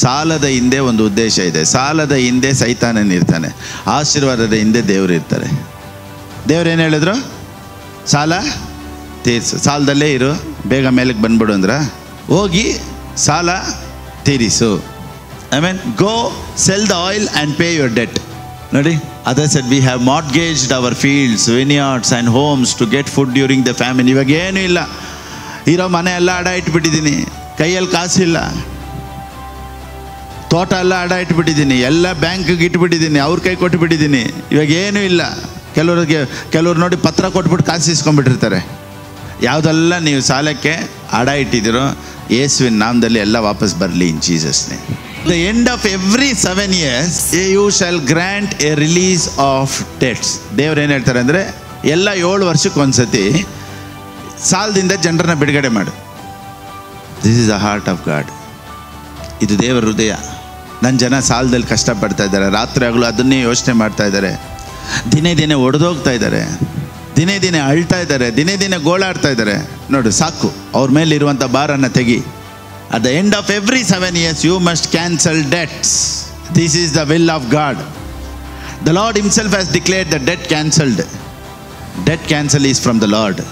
ಸಾಲದ ಹಿಂದೆ ಒಂದು ಉದ್ದೇಶ ಇದೆ. ಸಾಲದ ಹಿಂದೆ ಸೈತಾನನಿರ್ತಾನೆ, ಆಶೀರ್ವಾದದ ಹಿಂದೆ ದೇವರು ಇರ್ತಾರೆ. ದೇವ್ರು ಏನು ಹೇಳಿದ್ರು? ಸಾಲ ತೀರಿಸು, ಸಾಲದಲ್ಲೇ ಇರು, ಬೇಗ ಮೇಲಕ್ಕೆ ಬಂದ್ಬಿಡು ಅಂದ್ರ. ಹೋಗಿ ಸಾಲ ತೀರಿಸು. I mean go sell the oil and pay your debt. ನೋಡಿ, other said we have mortgaged our fields, vineyards and homes to get food during the famine. ಇವಾಗ ಏನೂ ಇಲ್ಲ, ಇರೋ ಮನೆ ಎಲ್ಲ ಅಡ ಇಟ್ಬಿಟ್ಟಿದ್ದೀನಿ, ಕೈಯಲ್ಲಿ ಕಾಸಿಲ್ಲ, ತೋಟ ಎಲ್ಲ ಅಡ ಇಟ್ಬಿಟ್ಟಿದ್ದೀನಿ, ಎಲ್ಲ ಬ್ಯಾಂಕಿಗೆ ಇಟ್ಬಿಟ್ಟಿದ್ದೀನಿ, ಅವ್ರ ಕೈ ಕೊಟ್ಬಿಟ್ಟಿದ್ದೀನಿ, ಇವಾಗ ಏನೂ ಇಲ್ಲ. ಕೆಲವ್ರು ನೋಡಿ ಪತ್ರ ಕೊಟ್ಬಿಟ್ಟು ಕಾಸು ಇಸ್ಕೊಂಡ್ಬಿಟ್ಟಿರ್ತಾರೆ. ಯಾವುದೆಲ್ಲ ನೀವು ಸಾಲಕ್ಕೆ ಅಡ ಇಟ್ಟಿದ್ದೀರೋ ಯೇಸುವಿನ ನಾಮದಲ್ಲಿ ಎಲ್ಲ ವಾಪಸ್ ಬರಲಿ in Jesus name. The end of every 7 years you shall grant a release of debts. ದೇವ್ರು ಏನು ಹೇಳ್ತಾರೆ ಅಂದರೆ, ಎಲ್ಲ 7 ವರ್ಷಕ್ಕೊಂದ್ಸತಿ ಸಾಲದಿಂದ ಜನರನ್ನ ಬಿಡುಗಡೆ ಮಾಡು. This is the heart of god. ಇದು ದೇವರ ಹೃದಯ. ನನ್ನ ಜನ ಸಾಲದಲ್ಲಿ ಕಷ್ಟಪಡ್ತಾ ಇದ್ದಾರೆ, ರಾತ್ರಿ ಆಗಲೂ ಅದನ್ನೇ ಯೋಚನೆ ಮಾಡ್ತಾ ಇದ್ದಾರೆ, ದಿನೇ ದಿನೇ ಒಡೆದೋಗ್ತಾ ಇದ್ದಾರೆ, ದಿನೇ ದಿನೇ ಅಳ್ತಾ ಇದ್ದಾರೆ, ದಿನೇ ದಿನೇ ಗೋಳಾಡ್ತಾ ಇದ್ದಾರೆ. ನೋಡು, ಸಾಕು, ಅವ್ರ ಮೇಲೆ ಇರುವಂಥ ಭಾರನ್ನು ತೆಗಿ. At the end of every 7 years you must cancel debts. This is the will of God. The lord himself has declared the debt cancelled. Debt cancel is from the lord.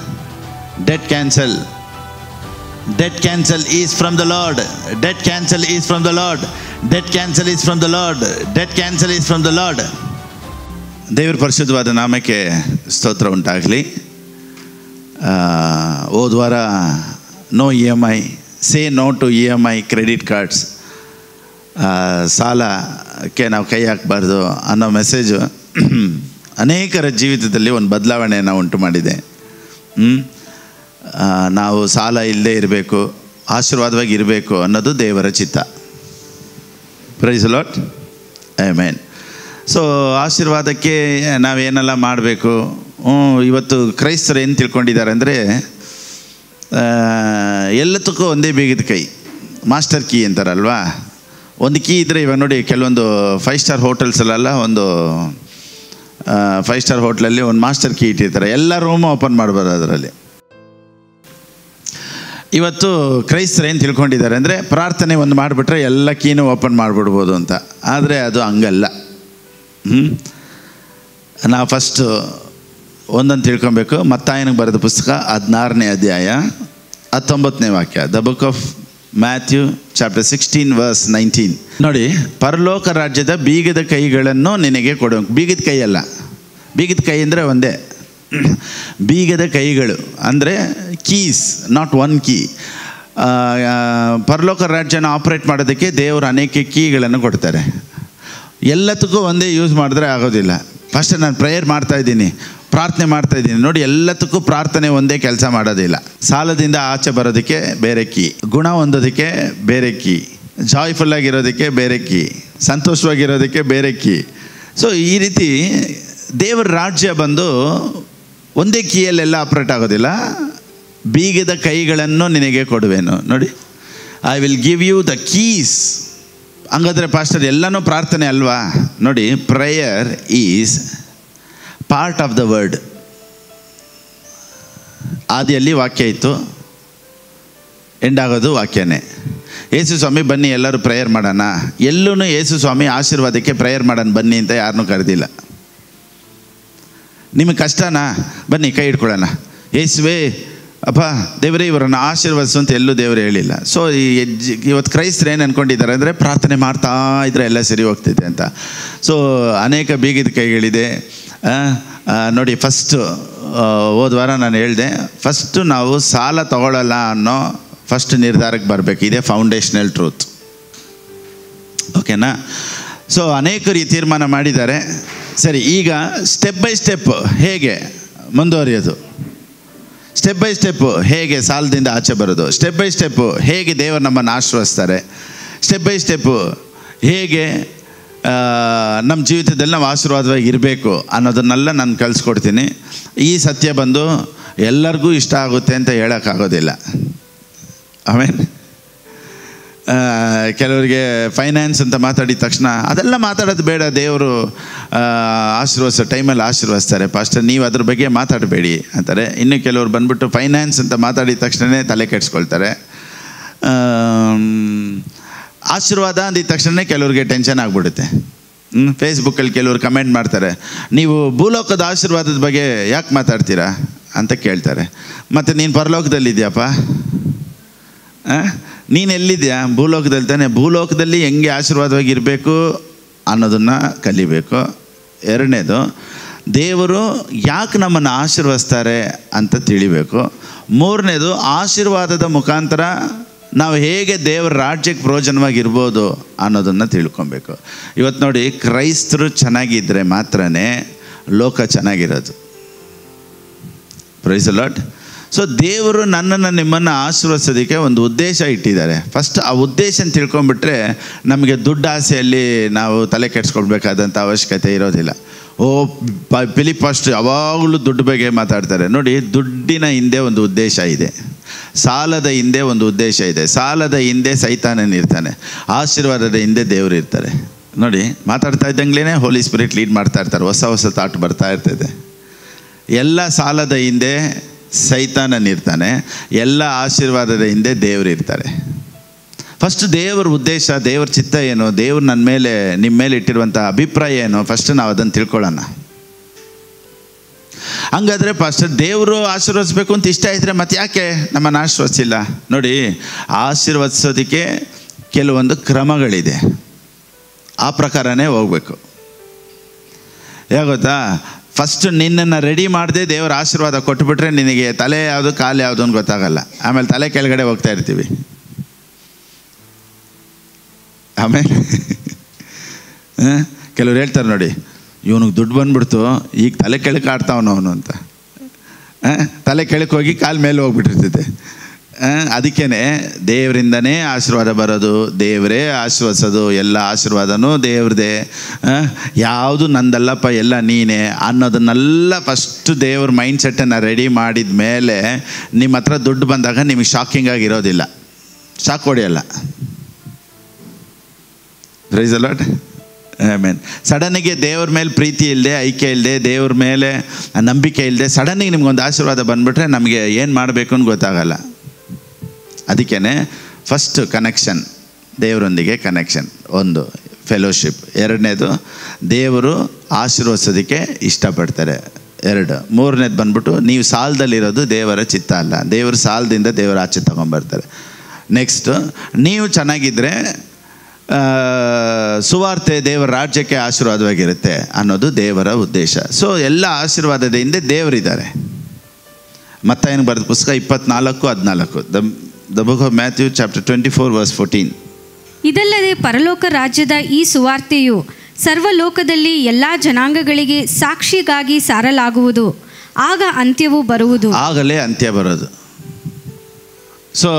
Debt cancel is from the Lord. Debt cancel is from the Lord. Debt cancel is from the Lord. Debt cancel is from the Lord. ದೇವರ ಪರಿಶುದ್ಧವಾದ ನಾಮಕ್ಕೆ ಸ್ತೋತ್ರ ಉಂಟಾಗಲಿ. ಹೋದ ವಾರ no EMI, say no to EMI credit cards, ಸಾಲಕ್ಕೆ ನಾವು ಕೈ ಹಾಕಬಾರ್ದು ಅನ್ನೋ ಮೆಸೇಜು ಅನೇಕರ ಜೀವಿತದಲ್ಲಿ ಒಂದು ಬದಲಾವಣೆಯನ್ನು ಉಂಟು ಮಾಡಿದೆ. ನಾವು ಸಾಲ ಇಲ್ಲದೆ ಇರಬೇಕು, ಆಶೀರ್ವಾದವಾಗಿ ಇರಬೇಕು ಅನ್ನೋದು ದೇವರ ಚಿತ್ತ. Praise the Lord. Amen. So ಆಶೀರ್ವಾದಕ್ಕೆ ನಾವೇನೆಲ್ಲ ಮಾಡಬೇಕು? ಇವತ್ತು ಕ್ರೈಸ್ತರು ಏನು ತಿಳ್ಕೊಂಡಿದ್ದಾರೆ ಅಂದರೆ, ಎಲ್ಲದಕ್ಕೂ ಒಂದೇ ಬೀಗದ ಕೈ, ಮಾಸ್ಟರ್ ಕೀ ಅಂತಾರಲ್ವಾ. ಒಂದು ಕೀ ಇದ್ದರೆ, ಇವಾಗ ನೋಡಿ ಕೆಲವೊಂದು 5 ಸ್ಟಾರ್ ಹೋಟೆಲ್ಸಲ್ಲೆಲ್ಲ ಒಂದು 5 ಸ್ಟಾರ್ ಹೋಟ್ಲಲ್ಲಿ ಒಂದು ಮಾಸ್ಟರ್ ಕೀ ಇಟ್ಟಿರ್ತಾರೆ, ಎಲ್ಲ ರೂಮು ಓಪನ್ ಮಾಡ್ಬೋದು ಅದರಲ್ಲಿ. ಇವತ್ತು ಕ್ರೈಸ್ತರು ಏನು ತಿಳ್ಕೊಂಡಿದ್ದಾರೆ ಅಂದರೆ, ಪ್ರಾರ್ಥನೆ ಒಂದು ಮಾಡಿಬಿಟ್ರೆ ಎಲ್ಲ ಕೀನೂ ಓಪನ್ ಮಾಡಿಬಿಡ್ಬೋದು ಅಂತ. ಆದರೆ ಅದು ಹಂಗಲ್ಲ. ನಾವು ಫಸ್ಟು ಒಂದೊಂದು ತಿಳ್ಕೊಬೇಕು. ಮತ್ತಾಯನಿಗೆ ಬರೆದ ಪುಸ್ತಕ 16ನೇ ಅಧ್ಯಾಯ 19ನೇ ವಾಕ್ಯ. The book of Matthew chapter 16 verse 19. ನೋಡಿ, ಪರಲೋಕ ರಾಜ್ಯದ ಬೀಗದ ಕೈಗಳನ್ನು ನಿನಗೆ ಕೊಡು. ಬೀಗದ ಕೈ ಅಲ್ಲ, ಬೀಗದ ಕೈ ಅಂದರೆ ಒಂದೇ, ಬೀಗದ ಕೈಗಳು ಅಂದರೆ ಕೀಸ್, ನಾಟ್ ಒನ್ ಕೀ. ಪರಲೋಕ ರಾಜ್ಯನ ಆಪ್ರೇಟ್ ಮಾಡೋದಕ್ಕೆ ದೇವರು ಅನೇಕ ಕೀಗಳನ್ನು ಕೊಡ್ತಾರೆ. ಎಲ್ಲದಕ್ಕೂ ಒಂದೇ ಯೂಸ್ ಮಾಡಿದ್ರೆ ಆಗೋದಿಲ್ಲ. ಫಸ್ಟ್ ನಾನು ಪ್ರೇಯರ್ ಮಾಡ್ತಾಯಿದ್ದೀನಿ, ಪ್ರಾರ್ಥನೆ ಮಾಡ್ತಾಯಿದ್ದೀನಿ. ನೋಡಿ, ಎಲ್ಲದಕ್ಕೂ ಪ್ರಾರ್ಥನೆ ಒಂದೇ ಕೆಲಸ ಮಾಡೋದಿಲ್ಲ. ಸಾಲದಿಂದ ಆಚೆ ಬರೋದಕ್ಕೆ ಬೇರೆ ಕೀ, ಗುಣ ಹೊಂದೋದಕ್ಕೆ ಬೇರೆ ಕೀ, ಜಾಯ್ಫುಲ್ಲಾಗಿರೋದಕ್ಕೆ ಬೇರೆ ಕೀ, ಸಂತೋಷವಾಗಿರೋದಕ್ಕೆ ಬೇರೆ ಕೀ. ಸೊ ಈ ರೀತಿ ದೇವರ ರಾಜ್ಯ ಬಂದು ಒಂದೇ ಕೀಯಲ್ಲೆಲ್ಲ ಆಪ್ರೇಟ್ ಆಗೋದಿಲ್ಲ. ಬೀಗದ ಕೈಗಳನ್ನು ನಿನಗೆ ಕೊಡುವೆನು. ನೋಡಿ, I will give you the keys. ಹಂಗಾದ್ರೆ ಪಾಸ್ಟರ್ ಎಲ್ಲನೂ ಪ್ರಾರ್ಥನೆ ಅಲ್ವಾ? ನೋಡಿ, prayer is part of the word. ಆದಿಯಲ್ಲಿ ವಾಕ್ಯ ಇತ್ತು, ಎಂಡ್ ಆಗೋದು ವಾಕ್ಯನೇ. ಯೇಸು ಸ್ವಾಮಿ ಬನ್ನಿ ಎಲ್ಲರೂ ಪ್ರೇಯರ್ ಮಾಡೋಣ. ಎಲ್ಲೂ ಯೇಸು ಸ್ವಾಮಿ ಆಶೀರ್ವಾದಕ್ಕೆ ಪ್ರೇಯರ್ ಮಾಡೋಣ ಬನ್ನಿ ಅಂತ ಯಾರನ್ನೂ ಕರೆದಿಲ್ಲ. ನಿಮಗೆ ಕಷ್ಟನಾ? ಬನ್ನಿ ಕೈ ಹಿಡ್ಕೊಳ್ಳೋಣ, ಯೇಸುವೇ ಅಪ್ಪ ದೇವರೇ ಇವರನ್ನು ಆಶೀರ್ವದಿಸು ಅಂತ ಎಲ್ಲೂ ದೇವರು ಹೇಳಿಲ್ಲ. ಸೊ ಇವತ್ತು ಕ್ರೈಸ್ತರು ಏನು ಅಂದ್ಕೊಂಡಿದ್ದಾರೆ ಅಂದರೆ, ಪ್ರಾರ್ಥನೆ ಮಾಡ್ತಾ ಇದ್ರೆ ಎಲ್ಲ ಸರಿ ಹೋಗ್ತೈತೆ ಅಂತ. ಸೊ ಅನೇಕ ಬೀಗಿದ ಕೈಗಳಿದೆ. ನೋಡಿ, ಫಸ್ಟು ಹೋದ ವಾರ ನಾನು ಹೇಳಿದೆ, ಫಸ್ಟು ನಾವು ಸಾಲ ತಗೊಳ್ಳಲ್ಲ ಅನ್ನೋ ಫಸ್ಟ್ ನಿರ್ಧಾರಕ್ಕೆ ಬರಬೇಕು. ಇದೇ ಫೌಂಡೇಶನಲ್ ಟ್ರೂತ್. ಓಕೆನಾ? ಸೊ ಅನೇಕರು ಈ ತೀರ್ಮಾನ ಮಾಡಿದ್ದಾರೆ. ಸರಿ, ಈಗ ಸ್ಟೆಪ್ ಬೈ ಸ್ಟೆಪ್ ಹೇಗೆ ಮುಂದುವರಿಯೋದು, ಸ್ಟೆಪ್ ಬೈ ಸ್ಟೆಪ್ಪು ಹೇಗೆ ಸಾಲದಿಂದ ಆಚೆ ಬರೋದು, ಸ್ಟೆಪ್ ಬೈ ಸ್ಟೆಪ್ಪು ಹೇಗೆ ದೇವರು ನಮ್ಮನ್ನು ಆಶೀರ್ವದಿಸ್ತಾರೆ, ಸ್ಟೆಪ್ ಬೈ ಸ್ಟೆಪ್ಪು ಹೇಗೆ ನಮ್ಮ ಜೀವಿತದಲ್ಲಿ ನಾವು ಆಶೀರ್ವಾದವಾಗಿ ಇರಬೇಕು ಅನ್ನೋದನ್ನೆಲ್ಲ ನಾನು ಕಲಿಸ್ಕೊಡ್ತೀನಿ. ಈ ಸತ್ಯ ಬಂದು ಎಲ್ಲರಿಗೂ ಇಷ್ಟ ಆಗುತ್ತೆ ಅಂತ ಹೇಳೋಕ್ಕಾಗೋದಿಲ್ಲ. ಆಮೇಲೆ ಕೆಲವರಿಗೆ ಫೈನಾನ್ಸ್ ಅಂತ ಮಾತಾಡಿದ ತಕ್ಷಣ ಅದೆಲ್ಲ ಮಾತಾಡೋದು ಬೇಡ, ದೇವರು ಆಶೀರ್ವದಿಸೋ ಟೈಮಲ್ಲಿ ಆಶೀರ್ವದಿಸ್ತಾರೆ ಪಾಸ್ಟರ್, ನೀವು ಅದ್ರ ಬಗ್ಗೆ ಮಾತಾಡಬೇಡಿ ಅಂತಾರೆ. ಇನ್ನು ಕೆಲವರು ಬಂದ್ಬಿಟ್ಟು ಫೈನಾನ್ಸ್ ಅಂತ ಮಾತಾಡಿದ ತಕ್ಷಣವೇ ತಲೆ ಕೆಡಿಸ್ಕೊಳ್ತಾರೆ. ಆಶೀರ್ವಾದ ಅಂದಿದ ತಕ್ಷಣ ಕೆಲವ್ರಿಗೆ ಟೆನ್ಷನ್ ಆಗಿಬಿಡುತ್ತೆ. ಫೇಸ್ಬುಕ್ಕಲ್ಲಿ ಕೆಲವರು ಕಮೆಂಟ್ ಮಾಡ್ತಾರೆ, ನೀವು ಭೂಲೋಕದ ಆಶೀರ್ವಾದದ ಬಗ್ಗೆ ಯಾಕೆ ಮಾತಾಡ್ತೀರಾ ಅಂತ ಕೇಳ್ತಾರೆ. ಮತ್ತು ನೀನು ಪರಲೋಕದಲ್ಲಿದ್ಯಪ್ಪ, ನೀನು ಎಲ್ಲಿದೆಯಾ? ಭೂಲೋಕದಲ್ಲಿ ತಾನೆ. ಭೂಲೋಕದಲ್ಲಿ ಹೆಂಗೆ ಆಶೀರ್ವಾದವಾಗಿರಬೇಕು ಅನ್ನೋದನ್ನು ಕಲಿಬೇಕು. ಎರಡನೇದು, ದೇವರು ಯಾಕೆ ನಮ್ಮನ್ನು ಆಶೀರ್ವದಿಸ್ತಾರೆ ಅಂತ ತಿಳಿಬೇಕು. ಮೂರನೇದು, ಆಶೀರ್ವಾದದ ಮುಖಾಂತರ ನಾವು ಹೇಗೆ ದೇವರ ರಾಜ್ಯಕ್ಕೆ ಪ್ರಯೋಜನವಾಗಿರ್ಬೋದು ಅನ್ನೋದನ್ನು ತಿಳ್ಕೊಬೇಕು. ಇವತ್ತು ನೋಡಿ, ಕ್ರೈಸ್ತರು ಚೆನ್ನಾಗಿದ್ದರೆ ಮಾತ್ರ ಲೋಕ ಚೆನ್ನಾಗಿರೋದು. Price the lord. ಸೊ ದೇವರು ನನ್ನನ್ನು ನಿಮ್ಮನ್ನು ಆಶೀರ್ವದಿಸೋದಕ್ಕೆ ಒಂದು ಉದ್ದೇಶ ಇಟ್ಟಿದ್ದಾರೆ. ಫಸ್ಟ್ ಆ ಉದ್ದೇಶ ತಿಳ್ಕೊಂಬಿಟ್ರೆ ನಮಗೆ ದುಡ್ಡು ಆಸೆಯಲ್ಲಿ ನಾವು ತಲೆ ಕೆಡಿಸ್ಕೊಳ್ಬೇಕಾದಂಥ ಅವಶ್ಯಕತೆ ಇರೋದಿಲ್ಲ. ಫಿಲಿಪ್ ಫಾಸ್ಟರ್ ಯಾವಾಗಲೂ ದುಡ್ಡು ಬಗ್ಗೆ ಮಾತಾಡ್ತಾರೆ. ನೋಡಿ, ದುಡ್ಡಿನ ಹಿಂದೆ ಒಂದು ಉದ್ದೇಶ ಇದೆ, ಸಾಲದ ಹಿಂದೆ ಒಂದು ಉದ್ದೇಶ ಇದೆ. ಸಾಲದ ಹಿಂದೆ ಸೈತಾನನಿರ್ತಾನೆ, ಆಶೀರ್ವಾದದ ಹಿಂದೆ ದೇವರು ಇರ್ತಾರೆ. ನೋಡಿ, ಮಾತಾಡ್ತಾ ಇದ್ದಂಗ್ಲೇ ಹೋಲಿ ಸ್ಪಿರಿಟ್ ಲೀಡ್ ಮಾಡ್ತಾ ಇರ್ತಾರೆ, ಹೊಸ ಹೊಸ ಥಾಟ್ ಬರ್ತಾ ಇರ್ತದೆ. ಎಲ್ಲ ಸಾಲದ ಹಿಂದೆ ಸೈತಾನನಿರ್ತಾನೆ, ಎಲ್ಲ ಆಶೀರ್ವಾದದ ಹಿಂದೆ ದೇವರು ಇರ್ತಾರೆ. ಫಸ್ಟ್ ದೇವರ ಉದ್ದೇಶ, ದೇವ್ರ ಚಿತ್ತ ಏನು, ದೇವ್ರು ನನ್ನ ಮೇಲೆ ನಿಮ್ಮ ಮೇಲೆ ಇಟ್ಟಿರುವಂಥ ಅಭಿಪ್ರಾಯ ಏನು, ಫಸ್ಟ್ ನಾವು ಅದನ್ನು ತಿಳ್ಕೊಳ್ಳೋಣ. ಹಂಗಾದರೆ ಫಸ್ಟ್ ದೇವರು ಆಶೀರ್ವದಿಸ್ಬೇಕು ಅಂತ ಇಷ್ಟ ಇದ್ದರೆ ಮತ್ತೆ ಯಾಕೆ ನಮ್ಮನ್ನು ಆಶೀರ್ವದಿಸಿಲ್ಲ? ನೋಡಿ, ಆಶೀರ್ವದಿಸೋದಕ್ಕೆ ಕೆಲವೊಂದು ಕ್ರಮಗಳಿದೆ, ಆ ಪ್ರಕಾರನೇ ಹೋಗಬೇಕು. ಹೇಗೆ ಗೊತ್ತಾ? ಫಸ್ಟ್ ನಿನ್ನನ್ನು ರೆಡಿ ಮಾಡದೆ ದೇವರ ಆಶೀರ್ವಾದ ಕೊಟ್ಟುಬಿಟ್ರೆ ನಿನಗೆ ತಲೆ ಯಾವುದು ಕಾಲು ಯಾವುದು ಅಂತ ಗೊತ್ತಾಗಲ್ಲ. ಆಮೇಲೆ ತಲೆ ಕೆಳಗಡೆ ಹೋಗ್ತಾ ಇರ್ತೀವಿ. ಆಮೇಲೆ ಕೆಲವ್ರು ಹೇಳ್ತಾರೆ ನೋಡಿ, ಇವನಿಗೆ ದುಡ್ಡು ಬಂದ್ಬಿಡ್ತು, ಈಗ ತಲೆ ಕೆಳಕ್ಕೆ ಆಡ್ತಾವನು ಅವನು ಅಂತ. ತಲೆ ಕೆಳಕ್ಕೆ ಹೋಗಿ ಕಾಲು ಮೇಲೆ ಹೋಗ್ಬಿಟ್ಟಿರ್ತೈತೆ. ಅದಕ್ಕೇ ದೇವರಿಂದನೇ ಆಶೀರ್ವಾದ ಬರೋದು, ದೇವರೇ ಆಶೀರ್ವದಿಸೋದು, ಎಲ್ಲ ಆಶೀರ್ವಾದನೂ ದೇವ್ರದೇ, ಯಾವುದು ನಂದಲ್ಲಪ್ಪ ಎಲ್ಲ ನೀನೇ ಅನ್ನೋದನ್ನೆಲ್ಲ ಫಸ್ಟು ದೇವ್ರ ಮೈಂಡ್ ಸೆಟ್ಟನ್ನು ರೆಡಿ ಮಾಡಿದ ಮೇಲೆ ನಿಮ್ಮ ಹತ್ರ ದುಡ್ಡು ಬಂದಾಗ ನಿಮಗೆ ಶಾಕಿಂಗ್ ಆಗಿರೋದಿಲ್ಲ, ಶಾಕ್ ಹೊಡೆಯಲ್ಲ. Praise the Lord. ಆಮೆನ್. ಸಡನ್ನಿಗೆ ದೇವ್ರ ಮೇಲೆ ಪ್ರೀತಿ ಇಲ್ಲದೆ, ಐಕ್ಯ ಇಲ್ಲದೆ, ದೇವ್ರ ಮೇಲೆ ನಂಬಿಕೆ ಇಲ್ಲದೆ ಸಡನ್ನಿಗೆ ನಿಮ್ಗೊಂದು ಆಶೀರ್ವಾದ ಬಂದುಬಿಟ್ರೆ ನಮಗೆ ಏನು ಮಾಡಬೇಕು ಅಂತ ಗೊತ್ತಾಗಲ್ಲ. ಅದಕ್ಕೇ ಫಸ್ಟ್ ಕನೆಕ್ಷನ್, ದೇವರೊಂದಿಗೆ ಕನೆಕ್ಷನ್, ಒಂದು ಫೆಲೋಶಿಪ್. ಎರಡನೇದು, ದೇವರು ಆಶೀರ್ವದಿಸೋದಕ್ಕೆ ಇಷ್ಟಪಡ್ತಾರೆ. ಎರಡು. ಮೂರನೇದು ಬಂದ್ಬಿಟ್ಟು, ನೀವು ಸಾಲದಲ್ಲಿರೋದು ದೇವರ ಚಿತ್ತ ಅಲ್ಲ, ದೇವರ ಸಾಲದಿಂದ ದೇವರ ಆಚೆ ತೊಗೊಂಬರ್ತಾರೆ. ನೆಕ್ಸ್ಟು, ನೀವು ಚೆನ್ನಾಗಿದ್ದರೆ ಸುವಾರ್ತೆ ದೇವರ ರಾಜ್ಯಕ್ಕೆ ಆಶೀರ್ವಾದವಾಗಿರುತ್ತೆ ಅನ್ನೋದು ದೇವರ ಉದ್ದೇಶ. ಸೊ ಎಲ್ಲ ಆಶೀರ್ವಾದದ ಹಿಂದೆ ದೇವರಿದ್ದಾರೆ. ಮತ್ತಾಯನಿಗೆ ಬರೆದ ಪುಸ್ತಕ 24:14, the book of Matthew chapter 24:14. ಇದಲ್ಲದೆ ಪರಲೋಕ ರಾಜ್ಯದ ಈ ಸುವಾರ್ತೆಯು ಸರ್ವಲೋಕದಲ್ಲಿ ಎಲ್ಲ ಜನಾಂಗಗಳಿಗೆ ಸಾಕ್ಷಿಗಾಗಿ ಸಾರಲಾಗುವುದು, ಆಗ ಅಂತ್ಯವು ಬರುವುದು. ಆಗಲೇ ಅಂತ್ಯ ಬರೋದು. ಸೊ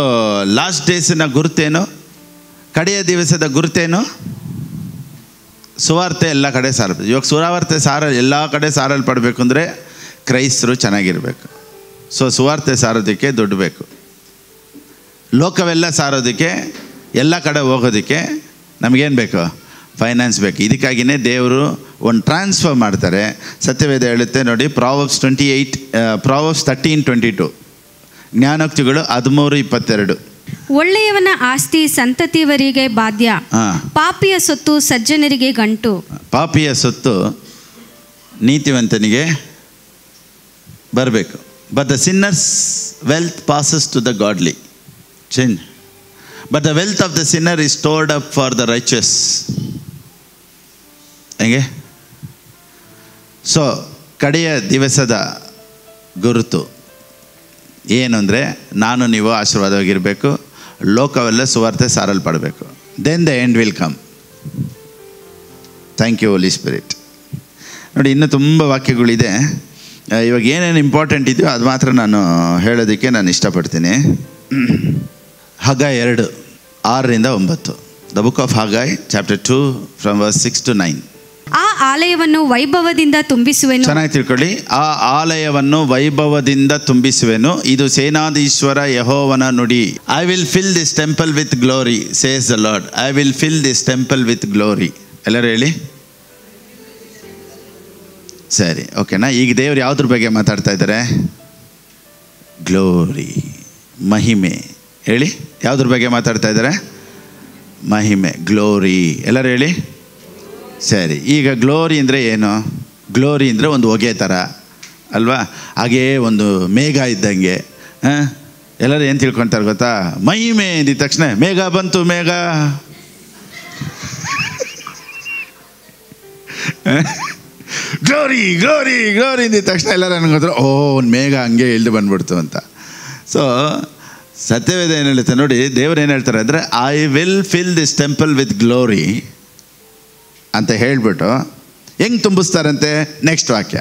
ಲಾಸ್ಟ್ ಡೇಸಿನ ಗುರುತೇನು? ಕಡೆಯ ದಿವಸದ ಗುರುತೇನು? ಸುವಾರ್ತೆ ಎಲ್ಲ ಕಡೆ ಸಾರಬೇಕು. ಇವಾಗ ಸುವಾರ್ತೆ ಎಲ್ಲ ಕಡೆ ಸಾರಲ್ಪಡಬೇಕು ಅಂದರೆ ಕ್ರೈಸ್ತರು ಚೆನ್ನಾಗಿರಬೇಕು. ಸೊ ಸುವಾರ್ತೆ ಸಾರೋದಕ್ಕೆ ದುಡ್ಡು ಬೇಕು, ಲೋಕವೆಲ್ಲ ಸಾರೋದಕ್ಕೆ, ಎಲ್ಲ ಕಡೆ ಹೋಗೋದಕ್ಕೆ ನಮಗೇನು ಬೇಕು? ಫೈನಾನ್ಸ್ ಬೇಕು. ಇದಕ್ಕಾಗಿಯೇ ದೇವರು ಒಂದು ಟ್ರಾನ್ಸ್ಫರ್ ಮಾಡ್ತಾರೆ. ಸತ್ಯವೇದ ಹೇಳುತ್ತೆ ನೋಡಿ, ಪ್ರಾವರ್ಬ್ಸ್ 13:22, ಜ್ಞಾನೋಕ್ತಿಗಳು 13:22. ಒಳ್ಳೆಯವನ ಆಸ್ತಿ ಸಂತತಿಯವರಿಗೆ ಬಾಧ್ಯ, ಪಾಪಿಯ ಸೊತ್ತು ಸಜ್ಜನರಿಗೆ ಗಂಟು. ಪಾಪಿಯ ಸೊತ್ತು ನೀತಿವಂತನಿಗೆ ಬರಬೇಕು. But the sinners wealth passes to the godly. Change. But the wealth of the sinner is stored up for the righteous. ಹೆಂಗೆ? ಸೊ ಕಡೆಯ ದಿವಸದ ಗುರುತು ಏನು ಅಂದರೆ, ನಾನು ನೀವು ಆಶೀರ್ವಾದವಾಗಿರಬೇಕು, ಲೋಕವೆಲ್ಲ ಸುವಾರ್ತೆ ಸಾರಲ್ಪಡಬೇಕು. Then the end will come. Thank you Holy Spirit. ನೋಡಿ, ಇನ್ನೂ ತುಂಬ ವಾಕ್ಯಗಳಿದೆ. ಇವಾಗ ಏನೇನು ಇಂಪಾರ್ಟೆಂಟ್ ಇದೆಯೋ ಅದು ಮಾತ್ರ ನಾನು ಹೇಳೋದಕ್ಕೆ ನಾನು ಇಷ್ಟಪಡ್ತೀನಿ. Haggai 2:6-9, the book of Haggai chapter 2 from verse 6 to 9. ಆ ಆಲಯವನ್ನು ವೈಭವದಿಂದ ತುಂಬಿಸುವೆನು. ಚೆನ್ನಾಗಿ ತಿಳ್ಕೊಳ್ಳಿ. ಆ ಆಲಯವನ್ನು ವೈಭವದಿಂದ ತುಂಬಿಸುವೆನು, ಇದು ಸೇನಾಧೀಶ್ವರ ಯೆಹೋವನ ನುಡಿ. I will fill this temple with glory says the lord. I will fill this temple with glory. ಎಲ್ಲರೂ ಹೇಳಿ. ಸರಿ, ಓಕೆನಾ? ಈಗ ದೇವ್ರು ಯಾವುದ್ರ ಬಗ್ಗೆ ಮಾತಾಡ್ತಾ ಇದ್ದಾರೆ? ಗ್ಲೋರಿ, ಮಹಿಮೆ. ಹೇಳಿ, ಯಾವುದ್ರ ಬಗ್ಗೆ ಮಾತಾಡ್ತಾ ಇದ್ದಾರೆ? ಮಹಿಮೆ, ಗ್ಲೋರಿ. ಎಲ್ಲರೂ ಹೇಳಿ. ಸರಿ, ಈಗ ಗ್ಲೋರಿ ಅಂದರೆ ಏನು? ಗ್ಲೋರಿ ಅಂದರೆ ಒಂದು ಹೊಗೆ ಥರ ಅಲ್ವಾ? ಹಾಗೇ ಒಂದು ಮೇಘ ಇದ್ದಂಗೆ. ಎಲ್ಲರೂ ಏನು ತಿಳ್ಕೊತಾರೆ ಗೊತ್ತಾ? ಮಹಿಮೆ ಅಂದಿದ ತಕ್ಷಣ ಮೇಘ ಬಂತು, ಮೇಘ. ಗ್ಲೋರಿ ಗ್ಲೋರಿ ಗ್ಲೋರಿ ಅಂದಿದ ತಕ್ಷಣ ಎಲ್ಲರೂ ಅನ್ಕೋತಾರೆ ಓ ಒಂದು ಮೇಘ ಹಂಗೆ ಇಳಿದು ಬಂದ್ಬಿಡ್ತು ಅಂತ. ಸೊ ಸತ್ಯವೇದ ಏನು ಹೇಳುತ್ತೆ ನೋಡಿ, ದೇವರು ಏನು ಹೇಳ್ತಾರೆ ಅಂದರೆ I will fill this temple with glory ಅಂತ ಹೇಳಿಬಿಟ್ಟು ಹೆಂಗೆ ತುಂಬಿಸ್ತಾರಂತೆ? ನೆಕ್ಸ್ಟ್ ವಾಕ್ಯ,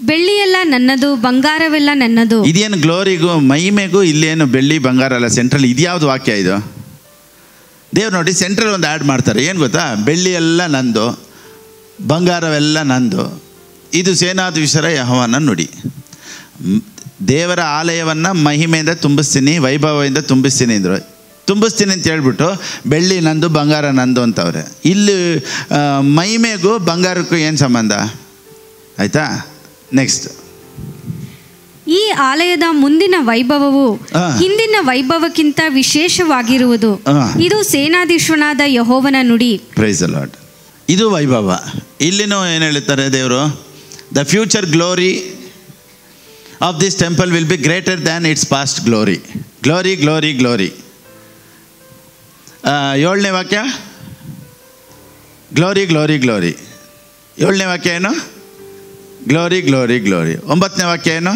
ಬೆಳ್ಳಿಯೆಲ್ಲ ನನ್ನದು, ಬಂಗಾರವೆಲ್ಲ ನನ್ನದು. ಇದೇನು ಗ್ಲೋರಿಗೂ ಮಹಿಮೆಗೂ ಇಲ್ಲೇನು ಬೆಳ್ಳಿ ಬಂಗಾರ ಅಲ್ಲ ಸೆಂಟ್ರಲ್? ಇದ್ಯಾವುದು ವಾಕ್ಯ ಇದು? ದೇವ್ರು ನೋಡಿ ಸೆಂಟ್ರಲ್ ಒಂದು ಆ್ಯಡ್ ಮಾಡ್ತಾರೆ. ಏನು ಗೊತ್ತಾ? ಬೆಳ್ಳಿ ಎಲ್ಲ ನಂದು, ಬಂಗಾರವೆಲ್ಲ ನಂದು. ಇದು ಸೇನಾಧೀಶ್ವರ ಯೆಹೋವನ ನುಡಿ. ದೇವರ ಆಲಯವನ್ನು ಮಹಿಮೆಯಿಂದ ತುಂಬಿಸ್ತೀನಿ, ವೈಭವದಿಂದ ತುಂಬಿಸ್ತೀನಿ ಅಂದರು. ತುಂಬಿಸ್ತೀನಿ ಅಂತ ಹೇಳ್ಬಿಟ್ಟು ಬೆಳ್ಳಿ ನಂದು, ಬಂಗಾರ ನಂದು ಅಂತವ್ರೆ. ಇಲ್ಲಿ ಮಹಿಮೆಗೂ ಬಂಗಾರಕ್ಕೂ ಏನು ಸಂಬಂಧ? ಆಯಿತಾ? ನೆಕ್ಸ್ಟ್, ಈ ಆಲಯದ ಮುಂದಿನ ವೈಭವವು ಹಿಂದಿನ ವೈಭವಕ್ಕಿಂತ ವಿಶೇಷವಾಗಿರುವುದು. ಇದು ಸೇನಾಧೀಶ್ವರನಾದ ಯೆಹೋವನ ನುಡಿ. Praise the Lord. ಇದು ವೈಭವ. ಇಲ್ಲಿನೂ ಏನು ಹೇಳ್ತಾರೆ ದೇವರು? The future glory of this temple will be greater than its past glory. Glory glory glory. 7ನೇ ವಾಕ್ಯ, ಗ್ಲೋರಿ ಗ್ಲೋರಿ ಗ್ಲೋರಿ. 7ನೇ ವಾಕ್ಯ ಏನು? Glory glory glory. 9ನೇ ವಾಕ್ಯ ಏನು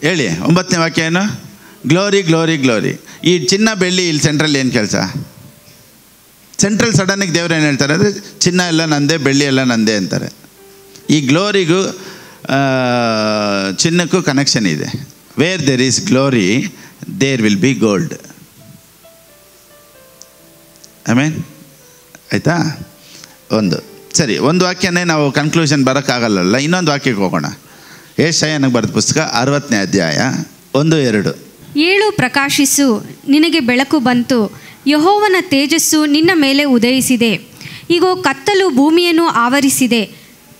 ಹೇಳಿ? 9ನೇ ವಾಕ್ಯ ಏನು? Glory glory glory. ಈ ಚಿನ್ನ ಬೆಳ್ಳಿ ಇಲ್ಲಿ ಸೆಂಟ್ರಲ್ ಏನು ಕೆಲಸ? ಸೆಂಟ್ರಲ್ ಸಡನ್ನಾಗಿ ದೇವ್ರು ಏನು ಹೇಳ್ತಾರೆ ಅಂದರೆ ಚಿನ್ನ ಎಲ್ಲ ನಂದೇ, ಬೆಳ್ಳಿ ಎಲ್ಲ ನಂದೇ ಅಂತಾರೆ. ಈ ಗ್ಲೋರಿಗೂ ಚಿನ್ನಕ್ಕೂ ಕನೆಕ್ಷನ್ ಇದೆ. Where there is glory there will be gold. Amen? ಆಯಿತಾ? ಒಂದು ಸರಿ, ಒಂದು ವಾಕ್ಯನೇ ನಾವು ಕನ್ಕ್ಲೂಷನ್ ಬರೋಕ್ಕಾಗಲ್ಲ. ಇನ್ನೊಂದು ವಾಕ್ಯಕ್ಕೆ ಹೋಗೋಣ. ಯೆಶಾಯನಿಗೆ ಬರೆದ ಪುಸ್ತಕ 60ನೇ ಅಧ್ಯಾಯ 1-2. ಏಳು, ಪ್ರಕಾಶಿಸು, ನಿನಗೆ ಬೆಳಕು ಬಂತು, ಯೆಹೋವನ ತೇಜಸ್ಸು ನಿನ್ನ ಮೇಲೆ ಉದಯಿಸಿದೆ. ಇಗೋ, ಕತ್ತಲು ಭೂಮಿಯನ್ನು ಆವರಿಸಿದೆ,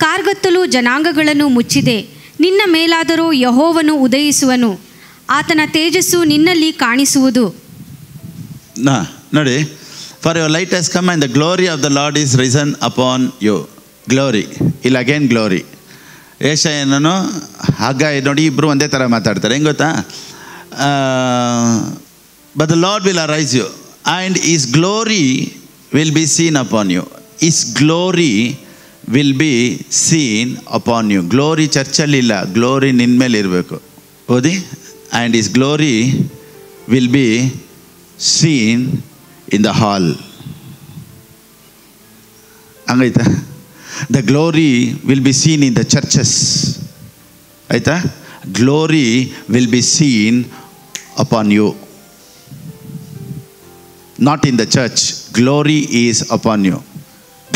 ಕಾರ್ಗತ್ತಲು ಜನಾಂಗಗಳನ್ನು ಮುಚ್ಚಿದೆ. ನಿನ್ನ ಮೇಲಾದರೂ ಯೆಹೋವನು ಉದಯಿಸುವನು, ಆತನ ತೇಜಸ್ಸು ನಿನ್ನಲ್ಲಿ ಕಾಣಿಸುವುದು. ನೋಡಿ, for your light has come and the glory of the lord is risen upon you. Glory, ಇಲ್ಲ ಅಗೇನ್ ಗ್ಲೋರಿ. ಯೆಶಾಯನನು ಹಗ್ಗಾಯಿ ನೋಡಿ ಇಬ್ಬರು ಒಂದೇ ಥರ ಮಾತಾಡ್ತಾರೆ. ಹೆಂಗೆ ಗೊತ್ತಾ? But the Lord will arise you and is glory will be seen upon you. Is glory will be seen upon you. Glory ಚರ್ಚಲ್ಲಿ ಇಲ್ಲ, ಗ್ಲೋರಿ ನಿನ್ನ ಮೇಲೆ ಇರಬೇಕು. ಓದಿ, and is glory will be seen in the hall. ಹಂಗೈತಾ? The glory will be seen in the churches. ಆಯಿತಾ? Glory will be seen upon you, not in the church. Glory is upon you.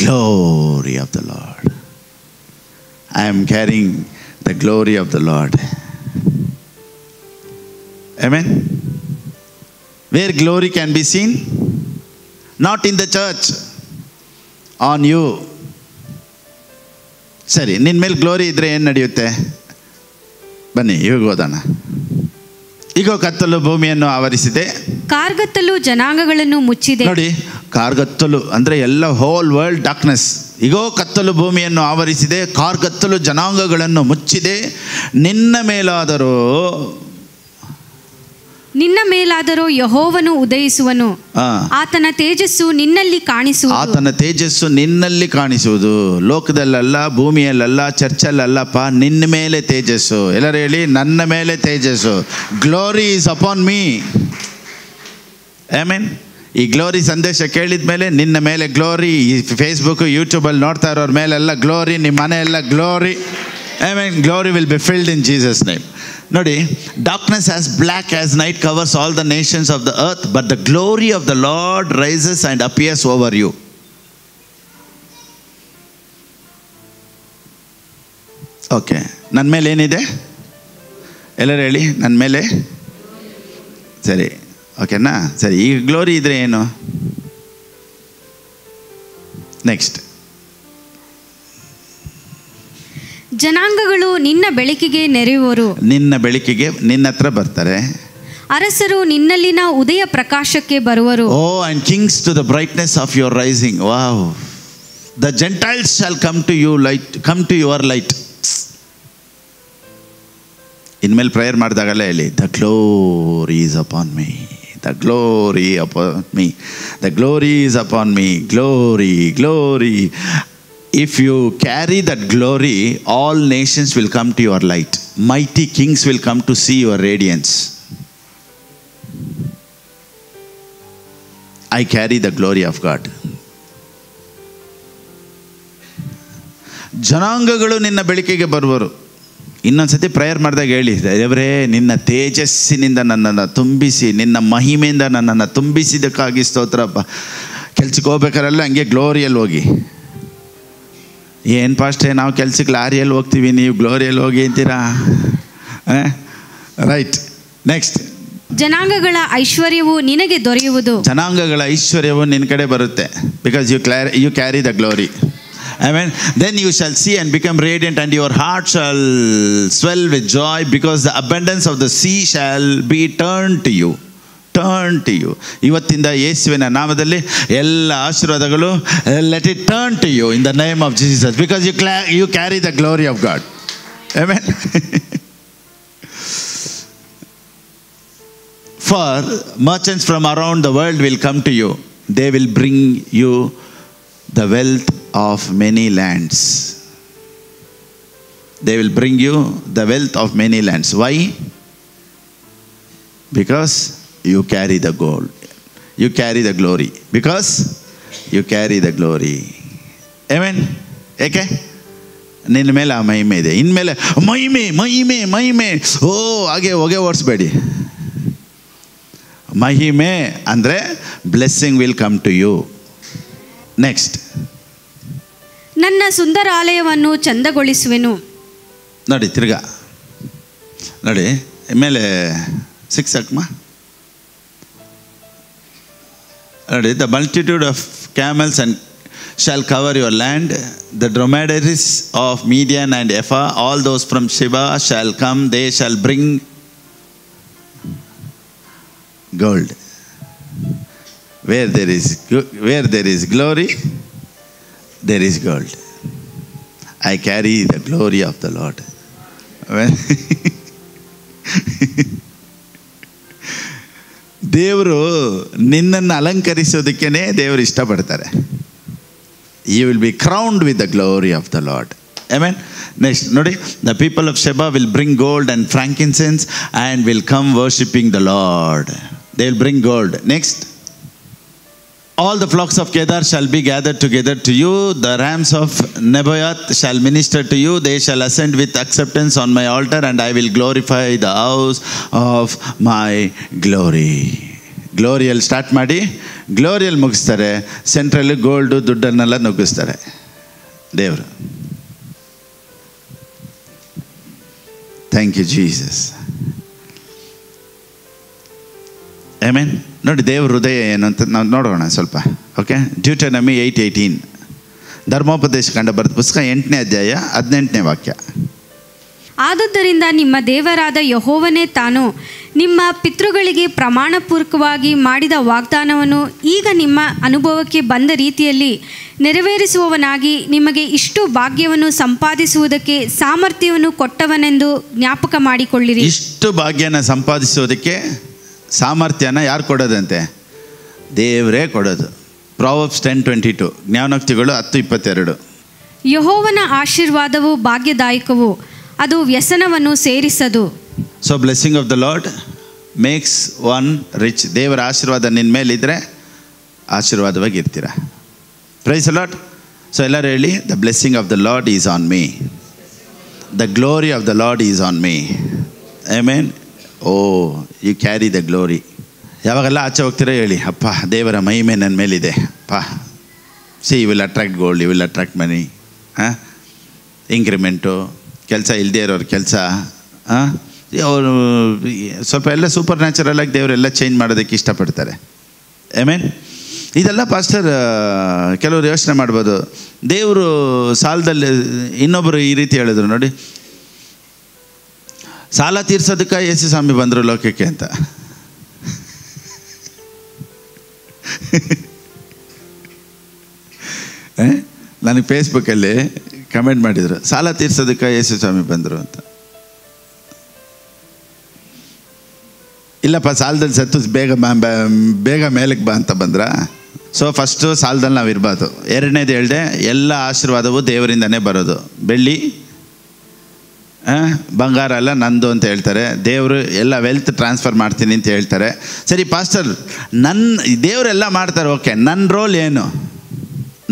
Glory of the Lord. I am carrying the glory of the Lord. Amen. Where glory can be seen? Not in the church, on you. ಸರಿ, ನಿನ್ನ ಮೇಲೆ glory ಇದ್ದರೆ ಏನು ನಡೆಯುತ್ತೆ? ಬನ್ನಿ ಇವಾಗ ಓದೋಣ. ಈಗ ಕತ್ತಲು ಭೂಮಿಯನ್ನು ಆವರಿಸಿದೆ, ಕಾರ್ಗತ್ತಲು ಜನಾಂಗಗಳನ್ನು ಮುಚ್ಚಿದೆ. ನೋಡಿ, ಕಾರ್ಗತ್ತಲು ಅಂದರೆ ಎಲ್ಲ ಹೋಲ್ ವರ್ಲ್ಡ್ ಡಾರ್ಕ್ನೆಸ್. ಈಗೋ ಕತ್ತಲು ಭೂಮಿಯನ್ನು ಆವರಿಸಿದೆ, ಕಾರ್ಗತ್ತಲು ಜನಾಂಗಗಳನ್ನು ಮುಚ್ಚಿದೆ. ನಿನ್ನ ಮೇಲಾದರೂ ಯೆಹೋವನು ಉದಯಿಸುವನು, ಆತನ ತೇಜಸ್ಸು ನಿನ್ನಲ್ಲಿ ಕಾಣಿಸುವುದು. ಆತನ ತೇಜಸ್ಸು ನಿನ್ನಲ್ಲಿ ಕಾಣಿಸುವುದು. ಲೋಕದಲ್ಲಲ್ಲ, ಭೂಮಿಯಲ್ಲ, ಚರ್ಚಲ್ಲಲ್ಲಪ್ಪ, ನಿನ್ನ ಮೇಲೆ ತೇಜಸ್ಸು. ಎಲ್ಲರೂ ಹೇಳಿ, ನನ್ನ ಮೇಲೆ ತೇಜಸ್ಸು. Glory is upon me. Amen. ಈ ಗ್ಲೋರಿ ಸಂದೇಶ ಕೇಳಿದ ಮೇಲೆ ನಿನ್ನ ಮೇಲೆ ಗ್ಲೋರಿ. ಈ ಫೇಸ್ಬುಕ್ ಯೂಟ್ಯೂಬಲ್ಲಿ ನೋಡ್ತಾ ಇರೋರ ಮೇಲೆಲ್ಲ ಗ್ಲೋರಿ, ನಿಮ್ಮ ಮನೆಯೆಲ್ಲ glory. Amen. Glory will be filled in Jesus name. ನೋಡಿ, darkness as black as night covers all the nations of the earth, but the glory of the Lord rises and appears over you. Okay, ನನ್ನ ಮೇಲೆ ಏನಿದೆ? ಎಲ್ಲರೂ ಹೇಳಿ, ನನ್ನ ಮೇಲೆ. ಸರಿ, ಓಕೆನಾ? ಸರಿ, ಈಗ ಗ್ಲೋರಿ ಇದ್ರೆ ಏನು? ನೆಕ್ಸ್ಟ್, ಜನಾಂಗಗಳು ನಿನ್ನ ಬೆಳಕಿಗೆ ನೆರೆಯುವರು. ನಿನ್ನ ಬೆಳಕಿಗೆ ನಿನ್ನ ಹತ್ರ ಬರ್ತಾರೆ. ಅರಸರು ನಿನ್ನಲ್ಲಿನ ಉದಯ ಪ್ರಕಾಶಕ್ಕೆ ಬರುವರು. Oh, and kings to the brightness of your rising. Wow. The Gentiles shall come to you light, come to your light. ಇನ್ಮೇಲೆ ಪ್ರೇಯರ್ ಮಾಡಿದಾಗಲೇ ಹೇಳಿ, the glory is upon me, the glory upon me, the glory is upon me, glory glory. If you carry that glory, all nations will come to your light. Mighty kings will come to see your radiance. I carry the glory of God. ಜನಾಂಗಗಳು ನಿನ್ನ ಬೆಳಕಿಗೆ ಬರುವರು. ಇನ್ನೊಂದ್ಸತಿ prayer ಮಾಡಿದಾಗ ಹೇಳಿ, ದೇವರೇ ನಿನ್ನ ತೇಜಸ್ಸಿನಿಂದ ನನ್ನನ್ನು ತುಂಬಿಸಿ, ನಿನ್ನ ಮಹಿಮೆಯಿಂದ ನನ್ನನ್ನು ತುಂಬಿಸಿದ್ದಕ್ಕಾಗಿ ಸ್ತೋತ್ರಪ್ಪ. ಕೆಲ್ಸಕ್ಕೆ ಹೋಗ್ಬೇಕಾರೆಲ್ಲ ಹಂಗೆ ಗ್ಲೋರಿಯಲ್ಲಿ ಹೋಗಿ. ಏನು ಪಾಸ್ಟೇ ನಾವು ಕೆಲ್ಸಕ್ಕೆ ಲಾರಿಯಲ್ಲಿ ಹೋಗ್ತೀವಿ, ನೀವು ಗ್ಲೋರಿಯಲ್ಲಿ ಹೋಗಿ ಅಂತೀರಾ? ರೈಟ್. ನೆಕ್ಸ್ಟ್, ಜನಾಂಗಗಳ ಐಶ್ವರ್ಯವು ನಿನಗೆ ದೊರೆಯುವುದು. ಜನಾಂಗಗಳ ಐಶ್ವರ್ಯವು ನಿನ್ನ ಕಡೆ ಬರುತ್ತೆ. Because you carry the glory. Amen. Then you shall see and become radiant, and your heart shall swell with joy, because the abundance of the sea shall be turned to you. Turn to you. ಇವತ್ತಿಂದ ಯೇಸುವಿನ ನಾಮದಲ್ಲಿ ಎಲ್ಲ ಆಶೀರ್ವಾದಗಳು, let it turn to you in the name of Jesus, because you carry the glory of God. Amen. For merchants from around the world will come to you. They will bring you the wealth of many lands. They will bring you the wealth of many lands. Why? Because you carry the gold. You carry the glory. Because you carry the glory. Amen. ಏಕೆ? ನಿನ್ನ ಮೇಲೆ ಆ ಮಹಿಮೆ ಇದೆ. ಇನ್ಮೇಲೆ ಮಹಿಮೆ ಮಹಿಮೆ ಮಹಿಮೆ, ಓ ಹಾಗೆ ಹೊಗೆ ಓಡಿಸ್ಬೇಡಿ. ಮಹಿಮೆ ಅಂದರೆ blessing will come to you. Next, ನನ್ನ ಸುಂದರಾಲಯವನ್ನು ಚಂದಗೊಳಿಸುವೆನು. ನೋಡಿ ತಿರ್ಗಾ ನೋಡಿ ಮೇಲೆ 6 ಹಾಕಮ್ಮ. ನೋಡಿ, the multitude of camels and shall cover your land, the dromedaries of Midian and Ephah, all those from Sheba shall come, they shall bring gold. Where there is glory, there is gold. I carry the glory of the Lord. ದೇವರು ನಿನ್ನನ್ನು ಅಲಂಕರಿಸೋದಕ್ಕೇನೆ ದೇವರು ಇಷ್ಟಪಡ್ತಾರೆ. You will be crowned with the glory of the Lord. Amen. Next, ನೋಡಿ, the people of Sheba will bring gold and frankincense and will come worshipping the Lord. They will bring gold. Next, all the flocks of Kedar shall be gathered together to you. The rams of Nebaioth shall minister to you. They shall ascend with acceptance on my altar, and I will glorify the house of my glory. ಗ್ಲೋರಿಯಲ್ಲಿ start ಮಾಡಿ ಗ್ಲೋರಿಯಲ್ಲಿ ಮುಗಿಸ್ತಾರೆ. ಸೆಂಟ್ರಲ್ಲಿ gold ದುಡ್ಡನ್ನೆಲ್ಲ ನುಗ್ಗಿಸ್ತಾರೆ ದೇವರು. Thank you Jesus. Amen. ನೋಡಿ ದೇವ್ರ ಹೃದಯ ಏನು ಅಂತ ನಾವು ನೋಡೋಣ ಸ್ವಲ್ಪ. ಓಕೆ, ಡ್ಯೂಟನಮಿ 8:18, ಧರ್ಮೋಪದೇಶ ಕಂಡ ಬರೆದ ಪುಸ್ತಕ 8ನೇ ಅಧ್ಯಾಯ 18ನೇ ವಾಕ್ಯ. ಆದುದರಿಂದ ನಿಮ್ಮ ದೇವರಾದ ಯೆಹೋವನೇ ತಾನು ನಿಮ್ಮ ಪಿತೃಗಳಿಗೆ ಪ್ರಮಾಣಪೂರ್ವಕವಾಗಿ ಮಾಡಿದ ವಾಗ್ದಾನವನ್ನು ಈಗ ನಿಮ್ಮ ಅನುಭವಕ್ಕೆ ಬಂದ ರೀತಿಯಲ್ಲಿ ನೆರವೇರಿಸುವವನಾಗಿ ನಿಮಗೆ ಇಷ್ಟು ಭಾಗ್ಯವನ್ನು ಸಂಪಾದಿಸುವುದಕ್ಕೆ ಸಾಮರ್ಥ್ಯವನ್ನು ಕೊಟ್ಟವನೆಂದು ಜ್ಞಾಪಕ ಮಾಡಿಕೊಳ್ಳಿರಿ. ಇಷ್ಟು ಭಾಗ್ಯನ ಸಂಪಾದಿಸುವುದಕ್ಕೆ ಸಾಮರ್ಥ್ಯನ ಯಾರು ಕೊಡೋದಂತೆ? ದೇವರೇ ಕೊಡೋದು. ಪ್ರಾವರ್ಬ್ಸ್ 10:22, ಜ್ಞಾನೋಕ್ತಿಗಳು 10:22. ಯೆಹೋವನ ಆಶೀರ್ವಾದವು ಭಾಗ್ಯದಾಯಕವು, ಅದು ವ್ಯಸನವನ್ನು ಸೇರಿಸದು. So blessing of the Lord makes one rich. ದೇವರ ಆಶೀರ್ವಾದ ನಿನ್ನ ಮೇಲಿದ್ದರೆ ಆಶೀರ್ವಾದವಾಗಿ ಇರ್ತೀರ. Praise the lord. ಸೊ ಎಲ್ಲರೂ ಹೇಳಿ, the blessing of the lord is on me, the glory of the lord is on me. Amen. Oh, you carry the glory. ಯಾವಾಗೆಲ್ಲ ಆಚೆ ಹೋಗ್ತೀರಾ ಹೇಳಿ, ಅಪ್ಪ ದೇವರ ಮಹಿಮೆ ನನ್ನ ಮೇಲಿದೆ. ಅಪ್ಪ see, you will attract gold, you will attract money. Increment, ಕೆಲಸ ಇಲ್ಲದೆ ಇರೋರ ಕೆಲಸ, ಅವರು ಸ್ವಲ್ಪ ಎಲ್ಲ ಸೂಪರ್ ನ್ಯಾಚುರಲ್ ಆಗಿ ದೇವರೆಲ್ಲ ಚೇಂಜ್ ಮಾಡೋದಕ್ಕೆ ಇಷ್ಟಪಡ್ತಾರೆ. ಆಮೆನ್. ಇದೆಲ್ಲ ಪಾಸ್ಟರ್ ಕೆಲವರು ಯೋಚನೆ ಮಾಡ್ಬೋದು, ದೇವರು ಸಾಲದಲ್ಲಿ ಇನ್ನೊಬ್ಬರು ಈ ರೀತಿ ಹೇಳಿದ್ರು ನೋಡಿ, ಸಾಲ ತೀರ್ಸೋದಕ್ಕೆ ಯೇಸು ಸ್ವಾಮಿ ಬಂದರು ಲೋಕಕ್ಕೆ ಅಂತ. ನನಗೆ ಫೇಸ್ಬುಕ್ಕಲ್ಲಿ ಕಮೆಂಟ್ ಮಾಡಿದರು, ಸಾಲ ತೀರ್ಸೋದಕ್ಕೆ ಯೇಸು ಸ್ವಾಮಿ ಬಂದರು ಅಂತ. ಇಲ್ಲಪ್ಪ, ಸಾಲದಲ್ಲಿ ಸತ್ತು ಬೇಗ ಮೇಲಕ್ಕೆ ಬಾ ಅಂತ ಬಂದ್ರ. ಸೊ ಫಸ್ಟು ಸಾಲದಲ್ಲಿ ನಾವು ಇರಬಾರ್ದು. ಎರಡನೇದು ಹೇಳಿದೆ, ಎಲ್ಲ ಆಶೀರ್ವಾದವು ದೇವರಿಂದನೇ ಬರೋದು. ಬೆಳ್ಳಿ ಬಂಗಾರ ಎಲ್ಲ ನಂದು ಅಂತ ಹೇಳ್ತಾರೆ. ದೇವರು ಎಲ್ಲ ವೆಲ್ತ್ ಟ್ರಾನ್ಸ್ಫರ್ ಮಾಡ್ತೀನಿ ಅಂತ ಹೇಳ್ತಾರೆ. ಸರಿ ಪಾಸ್ಟರ್, ದೇವರೆಲ್ಲ ಮಾಡ್ತಾರೆ, ಓಕೆ, ನನ್ನ ರೋಲ್ ಏನು,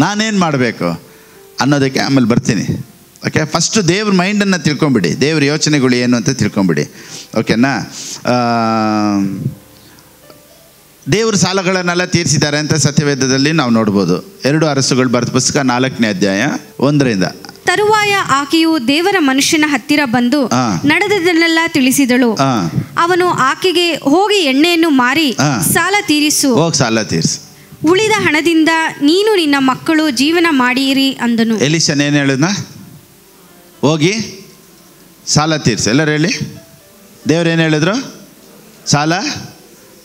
ನಾನೇನು ಮಾಡಬೇಕು ಅನ್ನೋದಕ್ಕೆ ಆಮೇಲೆ ಬರ್ತೀನಿ. ಓಕೆ, ಫಸ್ಟು ದೇವ್ರ ಮೈಂಡನ್ನು ತಿಳ್ಕೊಂಬಿಡಿ, ದೇವ್ರ ಯೋಚನೆಗಳು ಏನು ಅಂತ ತಿಳ್ಕೊಂಬಿಡಿ. ಓಕೆನಾ? ದೇವ್ರ ಸಾಲಗಳನ್ನೆಲ್ಲ ತೀರಿಸಿದ್ದಾರೆ ಅಂತ ಸತ್ಯವೇದದಲ್ಲಿ ನಾವು ನೋಡ್ಬೋದು. 2 ಅರಸುಗಳು ಬರೆದ ಪುಸ್ತಕ 4ನೇ ಅಧ್ಯಾಯ 1ರಿಂದ. ತರುವಾಯ ಆಕೆಯು ದೇವರ ಮನುಷ್ಯನ ಹತ್ತಿರ ಬಂದು ನಡೆದದನ್ನೆಲ್ಲ ತಿಳಿಸಿದಳು. ಅವನು ಆಕೆಗೆ, ಹೋಗಿ ಎಣ್ಣೆಯನ್ನು ಮಾರಿ ಸಾಲ ತೀರಿಸು, ಹೋಗಿ ಸಾಲ ತೀರಿಸು, ಉಳಿದ ಹಣದಿಂದ ನೀನು ನಿನ್ನ ಮಕ್ಕಳು ಜೀವನ ಮಾಡಿರಿ ಅಂದನು. ಎಲಿಷನ್ ಏನು ಹೇಳಿದ್ನ? ಹೋಗಿ ಸಾಲ ತೀರಿಸು. ಎಲ್ಲರೂ ಹೇಳಿ, ದೇವ್ರು ಏನು ಹೇಳಿದ್ರು? ಸಾಲ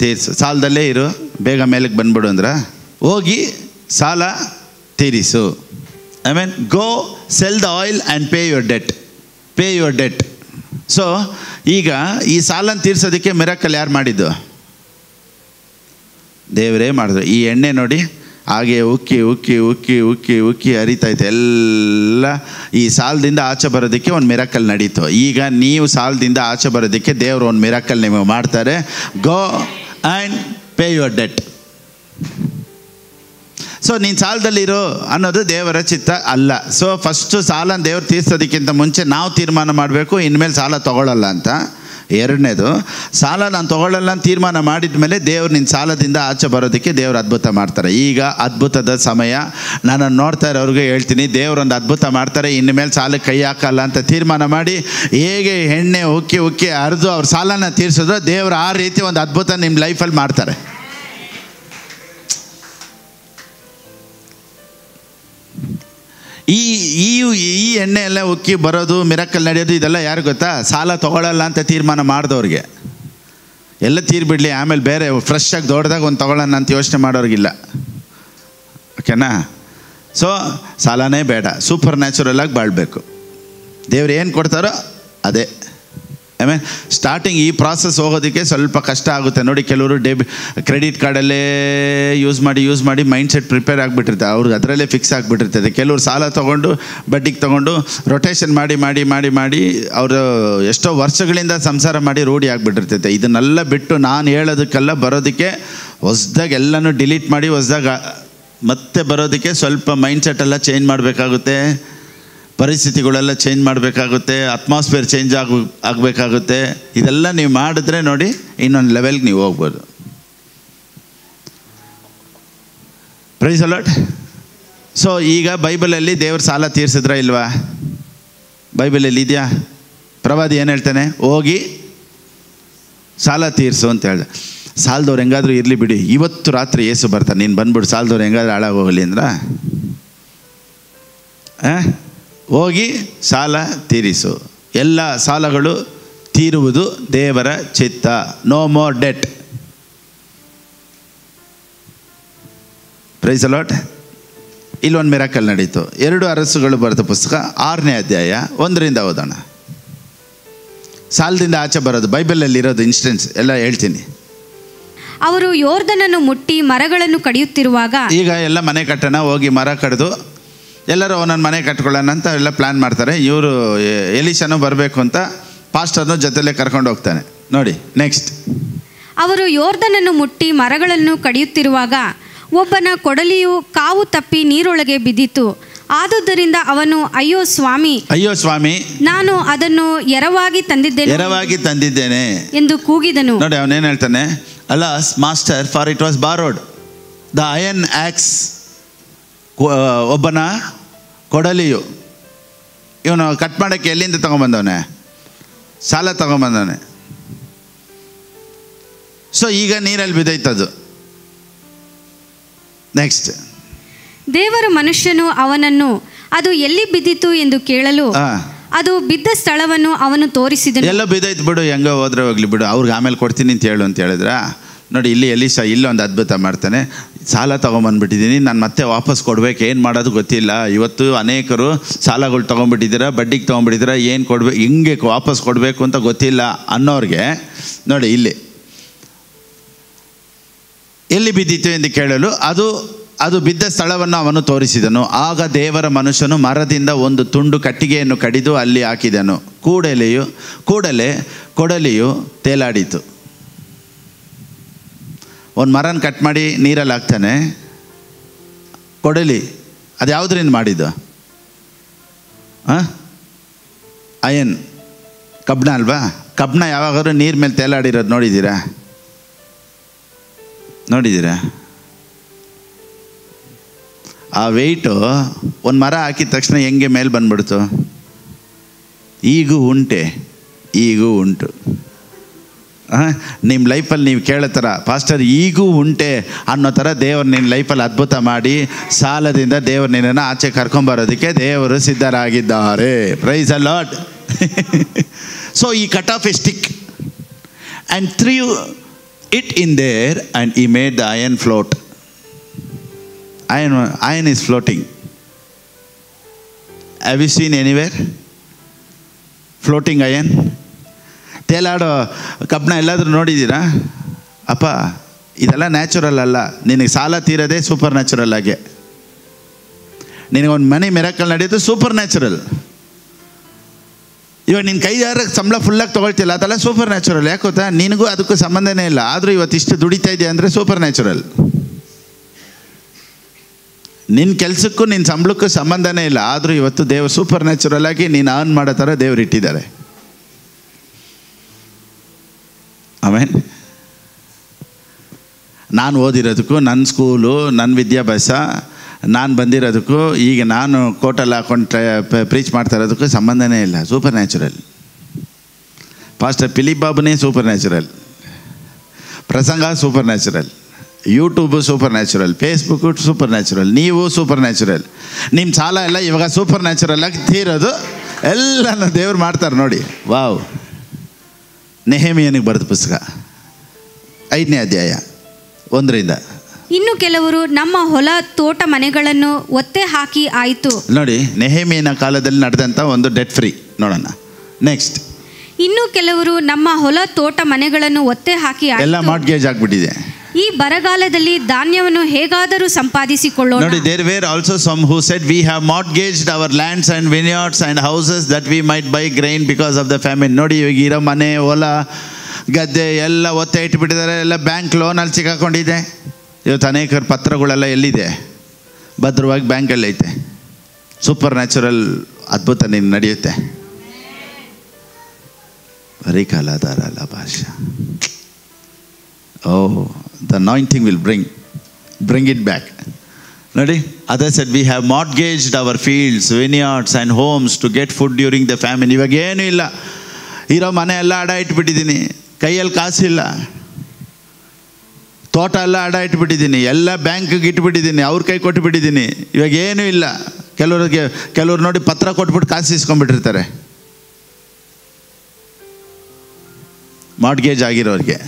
ತೀರಿಸು, ಸಾಲದಲ್ಲೇ ಇರು, ಬೇಗ ಮೇಲಕ್ಕೆ ಬಂದ್ಬಿಡು ಅಂದ್ರೆ. ಹೋಗಿ ಸಾಲ ತೀರಿಸು. I mean, go sell the oil and pay your debt. So ಈಗ ಈ ಸಾಲನ ತೀರ್ಸೋದಕ್ಕೆ ಮಿರಾಕಲ್ ಯಾರು ಮಾಡಿದ್ದು? ದೇವರೇ ಮಾಡಿದ್ರು. ಈ ಎಣ್ಣೆ ನೋಡಿ ಹಾಗೆ ಉಕ್ಕಿ ಉಕ್ಕಿ ಉಕ್ಕಿ ಉಕ್ಕಿ ಉಕ್ಕಿ ಹರಿತೈತೆ. ಎಲ್ಲ ಈ ಸಾಲದಿಂದ ಆಚೆ ಬರೋದಕ್ಕೆ ಒಂದು ಮಿರಾಕಲ್ ನಡೀತು. ಈಗ ನೀವು ಸಾಲದಿಂದ ಆಚೆ ಬರೋದಕ್ಕೆ ದೇವರು ಒಂದು ಮಿರಾಕಲ್ ನಿಮಗೆ ಮಾಡ್ತಾರೆ. Go and pay your debt. So ನೀನು ಸಾಲದಲ್ಲಿರೋ ಅನ್ನೋದು ದೇವರ ಚಿತ್ತ ಅಲ್ಲ. ಸೊ ಫಸ್ಟು ಸಾಲನ ದೇವ್ರು ತೀರ್ಸೋದಕ್ಕಿಂತ ಮುಂಚೆ ನಾವು ತೀರ್ಮಾನ ಮಾಡಬೇಕು, ಇನ್ಮೇಲೆ ಸಾಲ ತೊಗೊಳ್ಳಲ್ಲ ಅಂತ. ಎರಡನೇದು, ಸಾಲ ನಾನು ತೊಗೊಳ್ಳಲ್ಲ ಅಂತ ತೀರ್ಮಾನ ಮಾಡಿದ ಮೇಲೆ ದೇವ್ರು ನಿನ್ನ ಸಾಲದಿಂದ ಆಚೆ ಬರೋದಕ್ಕೆ ದೇವ್ರು ಅದ್ಭುತ ಮಾಡ್ತಾರೆ. ಈಗ ಅದ್ಭುತದ ಸಮಯ. ನನ್ನನ್ನು ನೋಡ್ತಾ ಇರೋರಿಗೆ ಹೇಳ್ತೀನಿ, ದೇವ್ರೊಂದು ಅದ್ಭುತ ಮಾಡ್ತಾರೆ. ಇನ್ಮೇಲೆ ಸಾಲಕ್ಕೆ ಕೈ ಹಾಕಲ್ಲ ಅಂತ ತೀರ್ಮಾನ ಮಾಡಿ ಹೇಗೆ ಎಣ್ಣೆ ಉಕ್ಕಿ ಉಕ್ಕಿ ಹರಿದು ಅವ್ರ ಸಾಲನ ತೀರಿಸಿದ್ರು, ದೇವ್ರು ಆ ರೀತಿ ಒಂದು ಅದ್ಭುತ ನಿಮ್ಮ ಲೈಫಲ್ಲಿ ಮಾಡ್ತಾರೆ. ಈ ಎಣ್ಣೆ ಎಲ್ಲ ಉಕ್ಕಿ ಬರೋದು, ಮಿರಾಕಲ್ ನಡೆಯೋದು, ಇದೆಲ್ಲ ಯಾರು ಗೊತ್ತಾ? ಸಾಲ ತೊಗೊಳ್ಳಲ್ಲ ಅಂತ ತೀರ್ಮಾನ ಮಾಡಿದವ್ರಿಗೆ. ಎಲ್ಲ ತೀರ್ಬಿಡಲಿ, ಆಮೇಲೆ ಬೇರೆ ಫ್ರೆಶ್ ಆಗಿ ದೊಡ್ಡದಾಗ ಒಂದು ತೊಗೊಳ್ಳೋಣ ಅಂತ ಯೋಚನೆ ಮಾಡೋರಿಗಿಲ್ಲ. ಓಕೆನಾ? ಸೊ ಸಾಲನೇ ಬೇಡ, ಸೂಪರ್ ನ್ಯಾಚುರಲಾಗಿ ಬಾಳಬೇಕು. ದೇವ್ರು ಏನು ಕೊಡ್ತಾರೋ ಅದೇ. ಆಮೇಲೆ ಸ್ಟಾರ್ಟಿಂಗ್ ಈ ಪ್ರಾಸೆಸ್ ಹೋಗೋದಕ್ಕೆ ಸ್ವಲ್ಪ ಕಷ್ಟ ಆಗುತ್ತೆ. ನೋಡಿ, ಕೆಲವರು ಕ್ರೆಡಿಟ್ ಕಾರ್ಡಲ್ಲೇ ಯೂಸ್ ಮಾಡಿ ಮೈಂಡ್ ಸೆಟ್ ಪ್ರಿಪೇರ್ ಆಗಿಬಿಟ್ಟಿರ್ತಾರೆ, ಅವ್ರಿಗೆ ಅದರಲ್ಲೇ ಫಿಕ್ಸ್ ಆಗಿಬಿಟ್ಟಿರ್ತದೆ. ಕೆಲವರು ಸಾಲ ತೊಗೊಂಡು ಬಡ್ಡಿಗೆ ತೊಗೊಂಡು ರೊಟೇಷನ್ ಮಾಡಿ ಅವರು ಎಷ್ಟೋ ವರ್ಷಗಳಿಂದ ಸಂಸಾರ ಮಾಡಿ ರೂಢಿ ಆಗಿಬಿಟ್ಟಿರ್ತೈತೆ. ಇದನ್ನೆಲ್ಲ ಬಿಟ್ಟು ನಾನು ಹೇಳೋದಕ್ಕೆಲ್ಲ ಬರೋದಕ್ಕೆ ಹೊಸ್ದಾಗಿ ಎಲ್ಲನೂ ಡಿಲೀಟ್ ಮಾಡಿ ಹೊಸ್ದಾಗಿ ಮತ್ತೆ ಬರೋದಕ್ಕೆ ಸ್ವಲ್ಪ ಮೈಂಡ್ ಸೆಟ್ಟೆಲ್ಲ ಚೇಂಜ್ ಮಾಡಬೇಕಾಗುತ್ತೆ, ಪರಿಸ್ಥಿತಿಗಳೆಲ್ಲ ಚೇಂಜ್ ಮಾಡಬೇಕಾಗುತ್ತೆ, ಅಟ್ಮಾಸ್ಫಿಯರ್ ಚೇಂಜ್ ಆಗಬೇಕಾಗುತ್ತೆ. ಇದೆಲ್ಲ ನೀವು ಮಾಡಿದ್ರೆ ನೋಡಿ ಇನ್ನೊಂದು ಲೆವೆಲ್ಗೆ ನೀವು ಹೋಗ್ಬೋದು. Price the lord. ಸೊ ಈಗ ಬೈಬಲಲ್ಲಿ ದೇವ್ರ ಸಾಲ ತೀರಿಸಿದ್ರ ಇಲ್ವಾ? ಬೈಬಲಲ್ಲಿ ಇದೆಯಾ? ಪ್ರವಾದಿ ಏನು ಹೇಳ್ತಾನೆ? ಹೋಗಿ ಸಾಲ ತೀರಿಸು ಅಂತ ಹೇಳ್ದೆ. ಸಾಲದವ್ರು ಹೆಂಗಾದರೂ ಇರಲಿ ಬಿಡಿ, ಇವತ್ತು ರಾತ್ರಿ ಏಸು ಬರ್ತಾನೆ, ನೀನು ಬಂದ್ಬಿಡು, ಸಾಲದವ್ರು ಹೆಂಗಾದ್ರೂ ಹಾಳಾಗೋಗಲಿ ಅಂದ್ರ ಹೋಗಿ ಸಾಲ ತೀರಿಸು. ಎಲ್ಲ ಸಾಲಗಳು ತೀರುವುದು ದೇವರ ಚಿತ್ತ. No more debt. Praise the Lord. ಇಲ್ಲೊಂದು ಮಿರಾಕಲ್ ನಡೀತು. 2 ಅರಸುಗಳು ಬರೆದ ಪುಸ್ತಕ 6ನೇ ಅಧ್ಯಾಯ 1ರಿಂದ ಓದೋಣ. ಸಾಲದಿಂದ ಆಚೆ ಬರೋದು ಬೈಬಲಲ್ಲಿ ಇರೋದು ಇನ್ಸ್ಟೆನ್ಸ್ ಎಲ್ಲ ಹೇಳ್ತೀನಿ. ಅವರು ಯೋರ್ದನನ್ನು ಮುಟ್ಟಿ ಮರಗಳನ್ನು ಕಡಿಯುತ್ತಿರುವಾಗ, ಈಗ ಎಲ್ಲ ಮನೆ ಕಟ್ಟೋಣ, ಹೋಗಿ ಮರ ಕಡಿದು ಎಲ್ಲರೂ ಒಂದೊಂದು ಮನೆ ಕಟ್ಕೊಳ್ಳೋಣ ಅಂತ ಎಲ್ಲ ಪ್ಲ್ಯಾನ್ ಮಾಡ್ತಾರೆ. ಇವರು ಎಲಿಷನು ಬರಬೇಕು ಅಂತ ಪಾಸ್ಟರ್ನು ಜೊತೆಲೇ ಕರ್ಕೊಂಡು ಹೋಗ್ತಾನೆ. ನೋಡಿ ನೆಕ್ಸ್ಟ್. ಅವರು ಯೋರ್ದನನ್ನು ಮುಟ್ಟಿ ಮರಗಳನ್ನು ಕಡಿಯುತ್ತಿರುವಾಗ ಒಬ್ಬನ ಕೊಡಲಿಯು ಕಾವು ತಪ್ಪಿ ನೀರೊಳಗೆ ಬಿದ್ದಿತು. ಆದುದರಿಂದ ಅವನು, ಅಯ್ಯೋ ಸ್ವಾಮಿ, ನಾನು ಅದನ್ನು ಎರವಾಗಿ ತಂದಿದ್ದೇನೆ ಎಂದು ಕೂಗಿದನು. ನೋಡಿ ಅವನೇನು ಹೇಳ್ತಾನೆ? Alas master, for it was borrowed. The iron axe, ಒಬ್ಬನ ಕೊಡಲಿಯು. ಇವನು ಕಟ್ ಮಾಡೋಕ್ಕೆ ಎಲ್ಲಿಂದ ತೊಗೊಂಬಂದವನೆ? ಸಾಲ ತೊಗೊಂಬಂದವನೆ. ಸೊ ಈಗ ನೀರಲ್ಲಿ ಬಿದ್ದೈತದು. ನೆಕ್ಸ್ಟ್. ದೇವರ ಮನುಷ್ಯನು ಅವನನ್ನು ಅದು ಎಲ್ಲಿ ಬಿದ್ದಿತು ಎಂದು ಕೇಳಲು ಅದು ಬಿದ್ದ ಸ್ಥಳವನ್ನು ಅವನು ತೋರಿಸಿದನು. ಎಲ್ಲ ಬಿದ್ದೈತೆ ಬಿಡು, ಹೆಂಗೋ ಹೋದ್ರೆ ಹೋಗ್ಲಿ ಬಿಡು, ಅವ್ರಿಗೆ ಆಮೇಲೆ ಕೊಡ್ತೀನಿ ಅಂತ ಹೇಳು ಅಂತ ಹೇಳಿದ್ರ. ನೋಡಿ ಇಲ್ಲಿ ಎಲೀಷಾ ಇಲ್ಲೊಂದು ಅದ್ಭುತ ಮಾಡ್ತಾನೆ. ಸಾಲ ತೊಗೊಂಬಂದ್ಬಿಟ್ಟಿದ್ದೀನಿ, ನಾನು ಮತ್ತೆ ವಾಪಸ್ ಕೊಡ್ಬೇಕು, ಏನು ಮಾಡೋದು ಗೊತ್ತಿಲ್ಲ. ಇವತ್ತು ಅನೇಕರು ಸಾಲಗಳು ತೊಗೊಂಡ್ಬಿಟ್ಟಿದ್ದೀರಾ, ಬಡ್ಡಿಗೆ ತೊಗೊಂಡ್ಬಿಟ್ಟಿದ್ದೀರಾ, ಏನು ಕೊಡಬೇಕು, ಹಿಂಗೆ ವಾಪಸ್ ಕೊಡಬೇಕು ಅಂತ ಗೊತ್ತಿಲ್ಲ ಅನ್ನೋರಿಗೆ ನೋಡಿ ಇಲ್ಲಿ ಎಲ್ಲಿ ಬಿದ್ದಿತ್ತು ಎಂದು ಕೇಳಲು ಅದು ಬಿದ್ದ ಸ್ಥಳವನ್ನು ಅವನು ತೋರಿಸಿದನು. ಆಗ ದೇವರ ಮನುಷ್ಯನು ಮರದಿಂದ ಒಂದು ತುಂಡು ಕಟ್ಟಿಗೆಯನ್ನು ಕಡಿದು ಅಲ್ಲಿ ಹಾಕಿದನು. ಕೂಡಲೇ ಕೊಡಲಿಯು ತೇಲಾಡಿತು. ಒಂದು ಮರನ ಕಟ್ ಮಾಡಿ ನೀರಲ್ಲಿ ಹಾಕ್ತಾನೆ. ಕೊಡಲಿ ಅದು ಯಾವುದರಿಂದ ಮಾಡಿದ್ದು? ಅಯನ್, ಕಬ್ಬಣ ಅಲ್ವಾ? ಕಬ್ಬಣ ಯಾವಾಗಾದ್ರೂ ನೀರ ಮೇಲೆ ತೇಲಾಡಿರೋದು ನೋಡಿದ್ದೀರಾ? ಆ ವೆಯ್ಟು ಒಂದು ಮರ ಹಾಕಿದ ತಕ್ಷಣ ಹೆಂಗೆ ಮೇಲೆ ಬಂದ್ಬಿಡ್ತು? ಈಗೂ ಉಂಟು. ನಿಮ್ಮ ಲೈಫಲ್ಲಿ ನೀವು ಕೇಳೋ ಥರ, ಪಾಸ್ಟರ್ ಈಗೂ ಉಂಟೆ ಅನ್ನೋ ಥರ ದೇವರು ನಿನ್ನ ಲೈಫಲ್ಲಿ ಅದ್ಭುತ ಮಾಡಿ ಸಾಲದಿಂದ ದೇವರು ನಿನ್ನನ್ನು ಆಚೆ ಕರ್ಕೊಂಬರೋದಕ್ಕೆ ದೇವರು ಸಿದ್ಧರಾಗಿದ್ದಾರೆ. Praise the lord. ಸೊ ಈ cut off A stick and through it in there and he made the iron float. Iron is floating. Have you seen anywhere floating iron? ತೇಲಾಡೋ ಕಬ್ಬಣ ಎಲ್ಲಾದರೂ ನೋಡಿದ್ದೀರಾ? ಅಪ್ಪ ಇದೆಲ್ಲ ನ್ಯಾಚುರಲ್ ಅಲ್ಲ. ನಿನಗೆ ಸಾಲ ತೀರೋದೇ ಸೂಪರ್ ನ್ಯಾಚುರಲ್ ಆಗಿ. ನಿನಗೊಂದು ಮನಿ ಮಿರಾಕಲ್ ನಡೆಯೋದು ಸೂಪರ್ ನ್ಯಾಚುರಲ್. ಇವಾಗ ನಿನ್ನ ಕೈಯಾರ ಸಂಬಳ ಫುಲ್ಲಾಗಿ ತೊಗೊಳ್ತಿಲ್ಲ, ಅದೆಲ್ಲ ಸೂಪರ್ ನ್ಯಾಚುರಲ್. ಯಾಕೆ ಗೊತ್ತಾ? ನಿನಗೂ ಅದಕ್ಕೂ ಸಂಬಂಧನೇ ಇಲ್ಲ, ಆದರೂ ಇವತ್ತಿಷ್ಟು ದುಡಿತಾ ಇದೆಯಾ ಅಂದರೆ ಸೂಪರ್ ನ್ಯಾಚುರಲ್. ನಿನ್ನ ಕೆಲಸಕ್ಕೂ ನಿನ್ನ ಸಂಬಳಕ್ಕೂ ಸಂಬಂಧನೇ ಇಲ್ಲ, ಆದರೂ ಇವತ್ತು ದೇವರು ಸೂಪರ್ ನ್ಯಾಚುರಲ್ ಆಗಿ ನೀನು ಅರ್ನ್ ಮಾಡೋ ಥರ ದೇವರು ಇಟ್ಟಿದ್ದಾರೆ. ಆಮೇಲೆ ನಾನು ಓದಿರೋದಕ್ಕೂ, ನನ್ನ ಸ್ಕೂಲು, ನನ್ನ ವಿದ್ಯಾಭ್ಯಾಸ, ನಾನು ಬಂದಿರೋದಕ್ಕೂ, ಈಗ ನಾನು ಕೋಟಲ್ಲಿ ಹಾಕೊಂಡು ಪ್ರೀಚ್ ಮಾಡ್ತಾ ಇರೋದಕ್ಕೂ ಸಂಬಂಧನೇ ಇಲ್ಲ. Supernatural. ಪಾಸ್ಟರ್ ಫಿಲಿಪ್ ಬಾಬುನೇ ಸೂಪರ್ ನ್ಯಾಚುರಲ್, ಪ್ರಸಂಗ supernatural, YouTube supernatural, Facebook supernatural, ನೀವು ಸೂಪರ್ ನ್ಯಾಚುರಲ್. ನಿಮ್ಮ ಸಾಲ ಎಲ್ಲ ಇವಾಗ ಸೂಪರ್ ನ್ಯಾಚುರಲ್ ಆಗಿ ತೀರೋದು ಎಲ್ಲನೂ ದೇವ್ರು ಮಾಡ್ತಾರೆ ನೋಡಿ. ವಾವ್. ನೆಹೆಮೀಯನಿಗೆ ಬರೆದ ಪುಸ್ತಕ 5ನೇ ಅಧ್ಯಾಯ 1ರಿಂದ. ಇನ್ನು ಕೆಲವರು ನಮ್ಮ ಹೊಲ ತೋಟ ಮನೆಗಳನ್ನು ಒತ್ತೆ ಹಾಕಿ ಆಯಿತು. ನೋಡಿ, ನೆಹೆಮೀಯನ ಕಾಲದಲ್ಲಿ ನಡೆದಂಥ ಒಂದು ಡೆಟ್ ಫ್ರೀ ನೋಡೋಣ. ನೆಕ್ಸ್ಟ್, ಇನ್ನು ಕೆಲವರು ನಮ್ಮ ಹೊಲ ತೋಟ ಮನೆಗಳನ್ನು ಒತ್ತೆ ಹಾಕಿ ಆಯಿತು, ಎಲ್ಲ ಮಾರ್ಟ್ಗೇಜ್ ಆಗಿಬಿಟ್ಟಿದೆ. ಈ ಬರಗಾಲದಲ್ಲಿ ಧಾನ್ಯವನ್ನು ಹೇಗಾದರೂ ಸಂಪಾದಿಸಿಕೊಳ್ಳೋಣ. ನೋಡಿ, there were also some who said, we have mortgaged our lands and vineyards and houses that we might buy grain because of the famine. ನೋಡಿ, ಇವಾಗ ಇರೋ ಮನೆ, ಹೊಲ, ಗದ್ದೆ ಎಲ್ಲ ಒತ್ತೆ ಇಟ್ಬಿಟ್ಟಿದ್ದಾರೆ, ಎಲ್ಲ ಬ್ಯಾಂಕ್ ಲೋನಲ್ಲಿ ಸಿಕ್ಕಾಕೊಂಡಿದೆ. ಇವತ್ತು ಅನೇಕರ ಪತ್ರಗಳೆಲ್ಲ ಎಲ್ಲಿದೆ? ಭದ್ರವಾಗಿ ಬ್ಯಾಂಕಲ್ಲಿ ಐತೆ. ಸೂಪರ್ ನ್ಯಾಚುರಲ್ ಅದ್ಭುತ ನೀನು ನಡೆಯುತ್ತೆ. ಬರೀ ಕಾಲಾಧಾರ ಅಲ್ಲ ಭಾಷಾ. The anointing will bring it back. ನೋಡಿ, others said we have mortgaged our fields, vineyards and homes to get food during the famine. ಇವಾಗ ಏನೂ ಇಲ್ಲ, ಇರೋ ಮನೆ ಎಲ್ಲ ಅಡ ಇಟ್ಬಿಟ್ಟಿದ್ದೀನಿ, ಕೈಯಲ್ಲಿ ಕಾಸಿಲ್ಲ, ತೋಟ ಎಲ್ಲ ಅಡ ಇಟ್ಬಿಟ್ಟಿದ್ದೀನಿ, ಎಲ್ಲ ಬ್ಯಾಂಕಿಗೆ ಇಟ್ಬಿಟ್ಟಿದ್ದೀನಿ, ಅವ್ರ ಕೈ ಕೊಟ್ಟುಬಿಟ್ಟಿದ್ದೀನಿ, ಇವಾಗ ಏನೂ ಇಲ್ಲ. ಕೆಲವ್ರು ನೋಡಿ ಪತ್ರ ಕೊಟ್ಬಿಟ್ಟು ಕಾಸು ಇಸ್ಕೊಂಡ್ಬಿಟ್ಟಿರ್ತಾರೆ, ಮಾರ್ಟ್ಗೇಜ್ ಆಗಿರೋರಿಗೆ.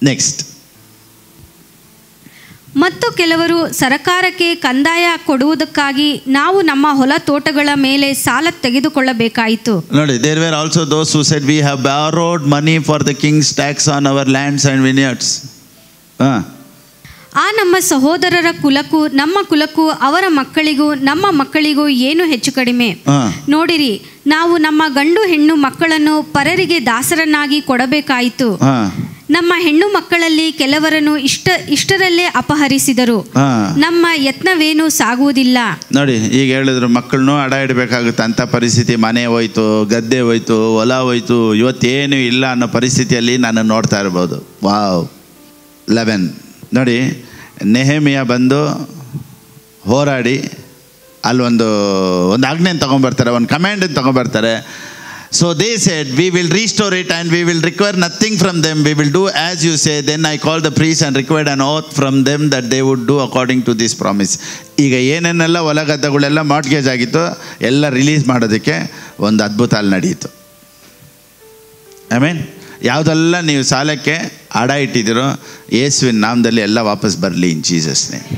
ನೆಕ್ಸ್ಟ್, ಮತ್ತು ಕೆಲವರು ಸರಕಾರಕ್ಕೆ ಕಂದಾಯ ಕೊಡುವುದಕ್ಕಾಗಿ ನಾವು ನಮ್ಮ ಹೊಲ ತೋಟಗಳ ಮೇಲೆ ಸಾಲ ತೆಗೆದುಕೊಳ್ಳಬೇಕಾಯಿತು. ನೋಡಿ, there were also those who said we have borrowed money for the king's tax on our lands and vineyards. ಆ ನಮ್ಮ ಸಹೋದರರ ಕುಲಕ್ಕೂ ನಮ್ಮ ಕುಲಕ್ಕೂ ಅವರ ಮಕ್ಕಳಿಗೂ ನಮ್ಮ ಮಕ್ಕಳಿಗೂ ಏನು ಹೆಚ್ಚು ಕಡಿಮೆ? ನೋಡಿರಿ, ನಾವು ನಮ್ಮ ಗಂಡು ಹೆಣ್ಣು ಮಕ್ಕಳನ್ನು ಪರರಿಗೆ ದಾಸರನ್ನಾಗಿ ಕೊಡಬೇಕಾಯಿತು. ನಮ್ಮ ಹೆಣ್ಣು ಮಕ್ಕಳಲ್ಲಿ ಕೆಲವರನ್ನು ಇಷ್ಟರಲ್ಲೇ ಅಪಹರಿಸಿದರು, ನಮ್ಮ ಯತ್ನವೇನು ಸಾಗುವುದಿಲ್ಲ. ನೋಡಿ, ಈಗ ಹೇಳಿದ್ರು ಮಕ್ಕಳನ್ನು ಅಡ ಇಡಬೇಕಾಗುತ್ತೆ ಅಂತ ಪರಿಸ್ಥಿತಿ. ಮನೆ ಹೋಯ್ತು, ಗದ್ದೆ ಹೋಯ್ತು, ಹೊಲ ಹೋಯ್ತು, ಇವತ್ತೇನು ಇಲ್ಲ ಅನ್ನೋ ಪರಿಸ್ಥಿತಿಯಲ್ಲಿ ನಾನು ನೋಡ್ತಾ ಇರ್ಬೋದು. ವಾವ್. 11 ನೋಡಿ, ನೆಹೆಮೀಯ ಬಂದು ಹೋರಾಡಿ ಅಲ್ಲಿ ಒಂದು ಆಜ್ಞೆಯನ್ನು ತೊಗೊಂಬರ್ತಾರೆ, ಒಂದು ಕಮ್ಯಾಂಡನ್ನು ತೊಗೊಂಬರ್ತಾರೆ. So they said, we will restore it and we will require nothing from them. We will do as you say. Then I called the priests and required an oath from them that they would do according to this promise. ಈಗ ಏನೇನೆಲ್ಲ ಹೊಲಗದ್ದೆಗಳೆಲ್ಲ mortgage ಆಗಿತ್ತು ಎಲ್ಲ release ಮಾಡೋದಕ್ಕೆ ಒಂದು ಅದ್ಭುತ ಅಲ್ಲಿ ನಡೆಯಿತು. I mean ಯಾವುದೆಲ್ಲ ನೀವು ಸಾಲಕ್ಕೆ ಅಡ ಇಟ್ಟಿದ್ದೀರೋ ಯೇಸುವಿನ ನಾಮದಲ್ಲಿ ಎಲ್ಲ ವಾಪಸ್ ಬರಲಿ in Jesus name.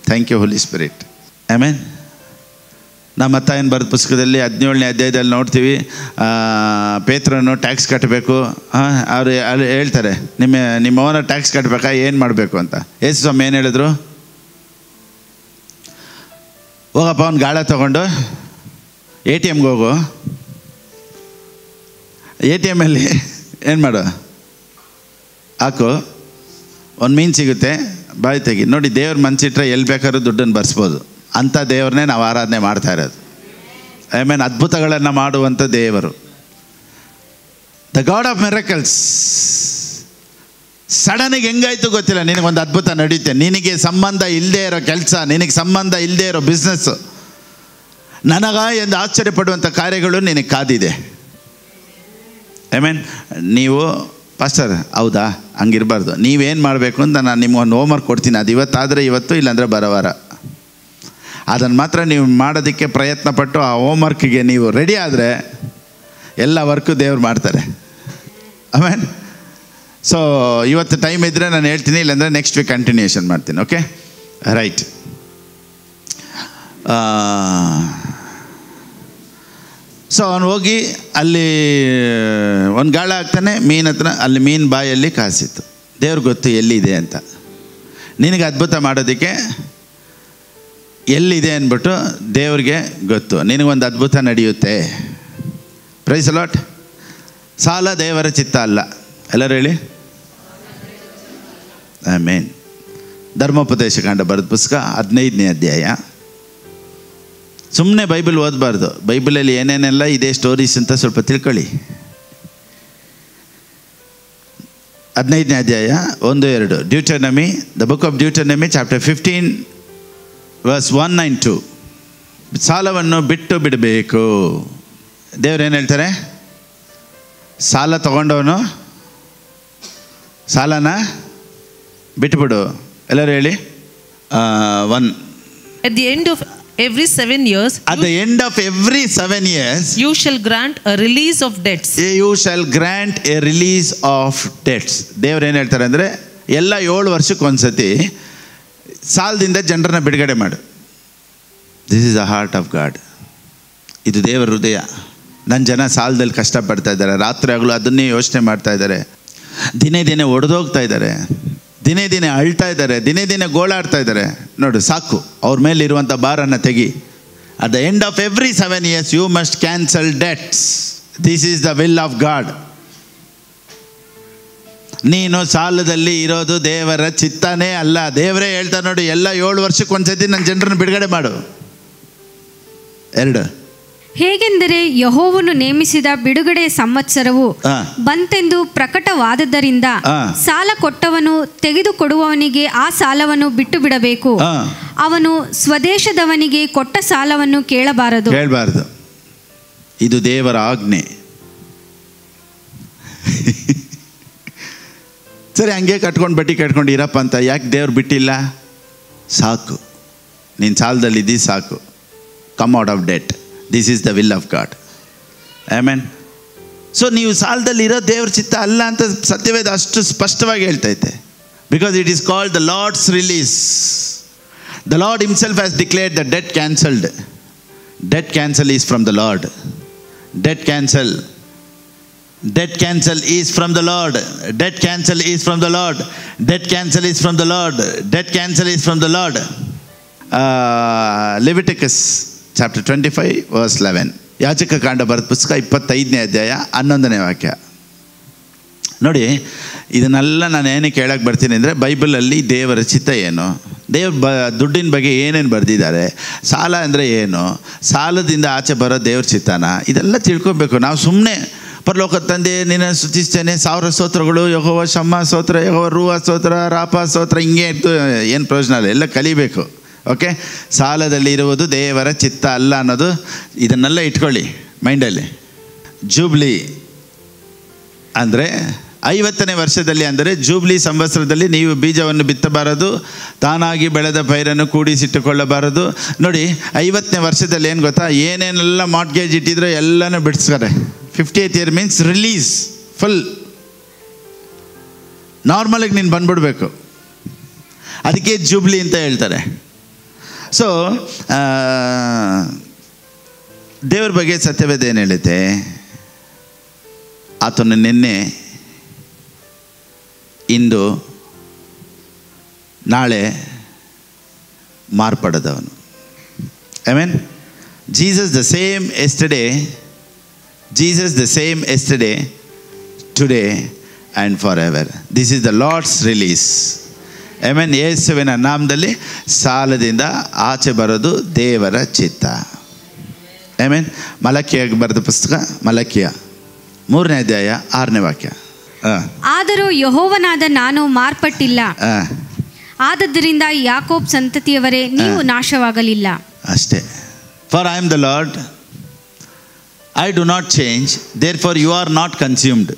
Thank you Holy Spirit. Amen. ನಮ್ಮ ಮತ್ತಾಯನ ಬರೆದ ಪುಸ್ತಕದಲ್ಲಿ 17ನೇ ಅಧ್ಯಾಯದಲ್ಲಿ ನೋಡ್ತೀವಿ, ಪೇತ್ರನು ಟ್ಯಾಕ್ಸ್ ಕಟ್ಟಬೇಕು. ಅವರು ಅಲ್ಲಿ ಹೇಳ್ತಾರೆ, ನಿಮ್ಮ ಓನರ್ ಟ್ಯಾಕ್ಸ್ ಕಟ್ಟಬೇಕಾ, ಏನು ಮಾಡಬೇಕು ಅಂತ. ಯೇಸು ಸ್ವಾಮಿ ಏನು ಹೇಳಿದ್ರು? ಹೋಗಪ್ಪ ಅವ್ನು ಗಾಳ ತೊಗೊಂಡು ATMಗೆ ಹೋಗು, ATMಲ್ಲಿ ಏನು ಮಾಡು, ಹಾಕು, ಒಂದು ಮೀನು ಸಿಗುತ್ತೆ, ಬಾಯಿ ತೆಗಿ. ನೋಡಿ, ದೇವ್ರ ಮನಸ್ಸಿಟ್ರೆ ಎಲ್ಲಿ ಬೇಕಾದ್ರೂ ದುಡ್ಡನ್ನು ಬರ್ಸ್ಬೋದು. ಅಂಥ ದೇವ್ರನ್ನೇ ನಾವು ಆರಾಧನೆ ಮಾಡ್ತಾ ಇರೋದು. ಆಮೇಲೆ ಅದ್ಭುತಗಳನ್ನು ಮಾಡುವಂಥ ದೇವರು, ದ ಗಾಡ್ ಆಫ್ ಮಿರಕಲ್ಸ್. ಸಡನ್ನಾಗಿ ಹೆಂಗಾಯ್ತು ಗೊತ್ತಿಲ್ಲ, ನಿನಗೊಂದು ಅದ್ಭುತ ನಡೆಯುತ್ತೆ. ನಿನಗೆ ಸಂಬಂಧ ಇಲ್ಲದೆ ಇರೋ ಕೆಲಸ, ನಿನಗೆ ಸಂಬಂಧ ಇಲ್ಲದೆ ಇರೋ ಬಿಸ್ನೆಸ್ಸು, ನನಗ ಎಂದು ಆಶ್ಚರ್ಯಪಡುವಂಥ ಕಾರ್ಯಗಳು ನಿನಗೆ ಕಾದಿದೆ. ಆಮೇನ್. ನೀವು ಪಾಸ್ಟರ್ ಹೌದಾ, ಹಂಗಿರಬಾರ್ದು. ನೀವೇನು ಮಾಡಬೇಕು ಅಂತ ನಾನು ನಿಮ್ಗೊಂದು ಹೋಮ್ವರ್ಕ್ ಕೊಡ್ತೀನಿ. ಅದು ಇವತ್ತಾದರೆ ಇವತ್ತು, ಇಲ್ಲಾಂದರೆ ಬರೋವಾರ. ಅದನ್ನು ಮಾತ್ರ ನೀವು ಮಾಡೋದಕ್ಕೆ ಪ್ರಯತ್ನಪಟ್ಟು ಆ ಹೋಮ್ವರ್ಕಿಗೆ ನೀವು ರೆಡಿ ಆದರೆ ಎಲ್ಲ ವರ್ಕು ದೇವ್ರು ಮಾಡ್ತಾರೆ. ಆಮೇನ್. ಸೊ ಇವತ್ತು ಟೈಮ್ ಇದ್ದರೆ ನಾನು ಹೇಳ್ತೀನಿ, ಇಲ್ಲಾಂದರೆ ನೆಕ್ಸ್ಟ್ ವೀಕ್ ಕಂಟಿನ್ಯೂಷನ್ ಮಾಡ್ತೀನಿ. Okay, right. ಸೊ ಅವನು ಹೋಗಿ ಅಲ್ಲಿ ಒಂದು ಗಾಳ ಹಾಕ್ತಾನೆ ಮೀನು ಹತ್ರ. ಅಲ್ಲಿ ಮೀನು ಬಾಯಲ್ಲಿ ಕಾಸಿತ್ತು. ದೇವ್ರಿಗೆ ಗೊತ್ತು ಎಲ್ಲಿದೆ ಅಂತ. ನಿನಗೆ ಅದ್ಭುತ ಮಾಡೋದಕ್ಕೆ ಎಲ್ಲಿದೆ ಅಂದ್ಬಿಟ್ಟು ದೇವ್ರಿಗೆ ಗೊತ್ತು. ನಿನಗೊಂದು ಅದ್ಭುತ ನಡೆಯುತ್ತೆ. Praise Lord. ಸಾಲ ದೇವರ ಚಿತ್ತ ಅಲ್ಲ. ಎಲ್ಲರೂ ಹೇಳಿ ಆಮೇನ್. ಧರ್ಮೋಪದೇಶ ಕಾಂಡ ಬರೆದ ಪುಸ್ತಕ 15ನೇ ಅಧ್ಯಾಯ. ಸುಮ್ಮನೆ ಬೈಬಲ್ ಓದಬಾರ್ದು. ಬೈಬಲಲ್ಲಿ ಏನೇನೆಲ್ಲ ಇದೆ ಸ್ಟೋರೀಸ್ ಅಂತ ಸ್ವಲ್ಪ ತಿಳ್ಕೊಳ್ಳಿ. 15ನೇ ಅಧ್ಯಾಯ 1-2. Deuteronomy, the book of Deuteronomy, chapter 15 verse 1 and 2. ಸಾಲವನ್ನು ಬಿಟ್ಟು ಬಿಡಬೇಕು. ದೇವ್ರು ಏನು ಹೇಳ್ತಾರೆ? ಸಾಲ ತಗೊಂಡವನು ಸಾಲನ ಬಿಟ್ಟುಬಿಡು. ಎಲ್ಲರೂ ಹೇಳಿ 1. At the end of every 7 years, at the end of every 7 years, you shall grant a release of debts. You shall grant a release of debts. ದೇವ್ರು ಏನು ಹೇಳ್ತಾರೆ ಅಂದರೆ, ಎಲ್ಲ 7 ವರ್ಷಕ್ಕೆ ಒಂದ್ಸತಿ ಸಾಲದಿಂದ ಜನರನ್ನ ಬಿಡುಗಡೆ ಮಾಡು. This is the heart of god. ಇದು ದೇವರ ಹೃದಯ. ನನ್ನ ಜನ ಸಾಲದಲ್ಲಿ ಕಷ್ಟಪಡ್ತಾ ಇದ್ದಾರೆ. ರಾತ್ರಿ ಆಗಲೂ ಅದನ್ನೇ ಯೋಚನೆ ಮಾಡ್ತಾ ಇದ್ದಾರೆ. ದಿನೇ ದಿನೇ ಒಡೆದೋಗ್ತಾ ಇದ್ದಾರೆ. ದಿನೇ ದಿನೇ ಅಳ್ತಾ ಇದ್ದಾರೆ. ದಿನೇ ದಿನೇ ಗೋಳಾಡ್ತಾ ಇದ್ದಾರೆ. ನೋಡು, ಸಾಕು, ಅವ್ರ ಮೇಲೆ ಇರುವಂಥ ಭಾರನ್ನು ತೆಗಿ. At the end of every 7 years you must cancel debts. This is the will of God. ನೀನು ಸಾಲದಲ್ಲಿ ಇರೋದು ದೇವರ ಚಿತ್ತನೇ ಅಲ್ಲ. ದೇವರೇ ಹೇಳ್ತಾರೆ ನೋಡಿ, ಎಲ್ಲ 7 ವರ್ಷಕ್ಕೆ ಒಂದ್ಸತಿ ನನ್ನ ಜನರನ್ನು ಬಿಡುಗಡೆ ಮಾಡು. 2. ಹೇಗೆಂದರೆ ಯೆಹೋವನು ನೇಮಿಸಿದ ಬಿಡುಗಡೆಯ ಸಂವತ್ಸರವು ಬಂತೆಂದು ಪ್ರಕಟವಾದದ್ದರಿಂದ ಸಾಲ ಕೊಟ್ಟವನು ತೆಗೆದುಕೊಡುವವನಿಗೆ ಆ ಸಾಲವನ್ನು ಬಿಟ್ಟು ಬಿಡಬೇಕು. ಅವನು ಸ್ವದೇಶದವನಿಗೆ ಕೊಟ್ಟ ಸಾಲವನ್ನು ಕೇಳಬಾರದು. ಇದು ದೇವರ ಆಜ್ಞೆ. ಸರಿ, ಹಂಗೆ ಕಟ್ಕೊಂಡು ಬಡ್ಡಿ ಕಟ್ಕೊಂಡು ಇರಪ್ಪ ಅಂತ ಯಾಕೆ ದೇವ್ರು ಬಿಟ್ಟಿಲ್ಲ? ಸಾಕು, ನೀನು ಸಾಲದಲ್ಲಿದ್ದಿ, ಸಾಕು. Come out of debt. This is the will of god. Amen. So ನೀವು ಸಾಲದಲ್ಲಿ ಇರೋ ದೇವ್ರ ಚಿತ್ತ ಅಲ್ಲ ಅಂತ ಸತ್ಯವೇದ ಅಷ್ಟು ಸ್ಪಷ್ಟವಾಗಿ ಹೇಳ್ತೈತೆ. Because it is called the lord's release. The lord himself has declared the debt cancelled. Debt cancel is from the lord. Debt cancel. Debt cancel is from the Lord. Debt cancel is from the Lord. Debt cancel is from the Lord. Debt cancel is from the Lord. Leviticus chapter 25 verse 11. ಯಾಜಕ ಕಾಂಡ ಬರೆದ ಪುಸ್ತಕ 25ನೇ ಅಧ್ಯಾಯ 11ನೇ ವಾಕ್ಯ. ನೋಡಿ, ಇದನ್ನೆಲ್ಲ ನಾನು ಏನಕ್ಕೆ ಕೇಳಕ್ಕೆ ಬರ್ತೀನಿ ಅಂದರೆ, ಬೈಬಲಲ್ಲಿ ದೇವರ ಚಿತ್ತ ಏನು, ದೇವ್ರ ದುಡ್ಡಿನ ಬಗ್ಗೆ ಏನೇನು ಬರೆದಿದ್ದಾರೆ, ಸಾಲ ಅಂದರೆ ಏನು, ಸಾಲದಿಂದ ಆಚೆ ಬರೋ ದೇವ್ರ ಚಿತ್ತನ, ಇದೆಲ್ಲ ತಿಳ್ಕೊಬೇಕು. ನಾವು ಸುಮ್ಮನೆ ಪರಲೋಕದ ತಂದೆ ನಿನ್ನ ಸ್ತುತಿಸ್ತೇನೆ, 1000 ಸ್ತೋತ್ರಗಳು, ಯೆಹೋವ ಶಮ್ಮ ಸ್ತೋತ್ರ, ಯೆಹೋವ ರೂಹ ಸ್ತೋತ್ರ, ರಾಪ ಸ್ತೋತ್ರ, ಹಿಂಗೆ ಇತ್ತು, ಏನು ಪ್ರಯೋಜನ ಇಲ್ಲ. ಎಲ್ಲ ಕಲಿಬೇಕು. ಓಕೆ, ಸಾಲದಲ್ಲಿ ಇರುವುದು ದೇವರ ಚಿತ್ತ ಅಲ್ಲ ಅನ್ನೋದು ಇದನ್ನೆಲ್ಲ ಇಟ್ಕೊಳ್ಳಿ ಮೈಂಡಲ್ಲಿ. ಜೂಬ್ಲಿ ಅಂದರೆ 50ನೇ ವರ್ಷದಲ್ಲಿ, ಅಂದರೆ ಜೂಬ್ಲಿ ಸಂವತ್ಸರದಲ್ಲಿ ನೀವು ಬೀಜವನ್ನು ಬಿತ್ತಬಾರದು, ತಾನಾಗಿ ಬೆಳೆದ ಪೈರನ್ನು ಕೂಡಿಸಿಟ್ಟುಕೊಳ್ಳಬಾರದು. ನೋಡಿ, 50ನೇ ವರ್ಷದಲ್ಲಿ ಏನು ಗೊತ್ತಾ, ಏನೇನೆಲ್ಲ ಮಾರ್ಟ್ಗೇಜ್ ಇಟ್ಟಿದ್ರೋ ಎಲ್ಲನೂ ಬಿಡಿಸ್ತಾರೆ. 50th year means release, full ನಾರ್ಮಲಾಗಿ ನೀನು ಬಂದ್ಬಿಡ್ಬೇಕು. ಅದಕ್ಕೆ ಜುಬ್ಲಿ ಅಂತ ಹೇಳ್ತಾರೆ. ಸೊ ದೇವ್ರ ಬಗ್ಗೆ ಸತ್ಯವೇದ ಏನು ಹೇಳುತ್ತೆ? ಆತನು ನಿನ್ನೆ, ಇಂದು, ನಾಳೆ ಮಾರ್ಪಡದವನು. Amen. Jesus the same yesterday, today and forever. This is the Lord's release. Amen. ಯೇಸುವಿನ ನಾಮದಲ್ಲಿ ಸಾಲದಿಂದ ಆಚೆ ಬರೋದು ದೇವರ ಚಿತ್ತ. ಆಮೆನ್. ಮಲಕಿಯಾಗಿ ಬರೆದ ಪುಸ್ತಕ ಮಲಕಿಯ 3ನೇ ಅಧ್ಯಾಯ 6ನೇ ವಾಕ್ಯ. ಆದರೂ ಯೆಹೋವನಾದ ನಾನು ಮಾರ್ಪಟ್ಟಿಲ್ಲ, ಆದದ್ದರಿಂದ ಯಾಕೋಬ್ ಸಂತತಿಯವರೇ ನೀವು ನಾಶವಾಗಲಿಲ್ಲ. ಅಷ್ಟೇ. For I am the Lord, I do not change, therefore you are not consumed,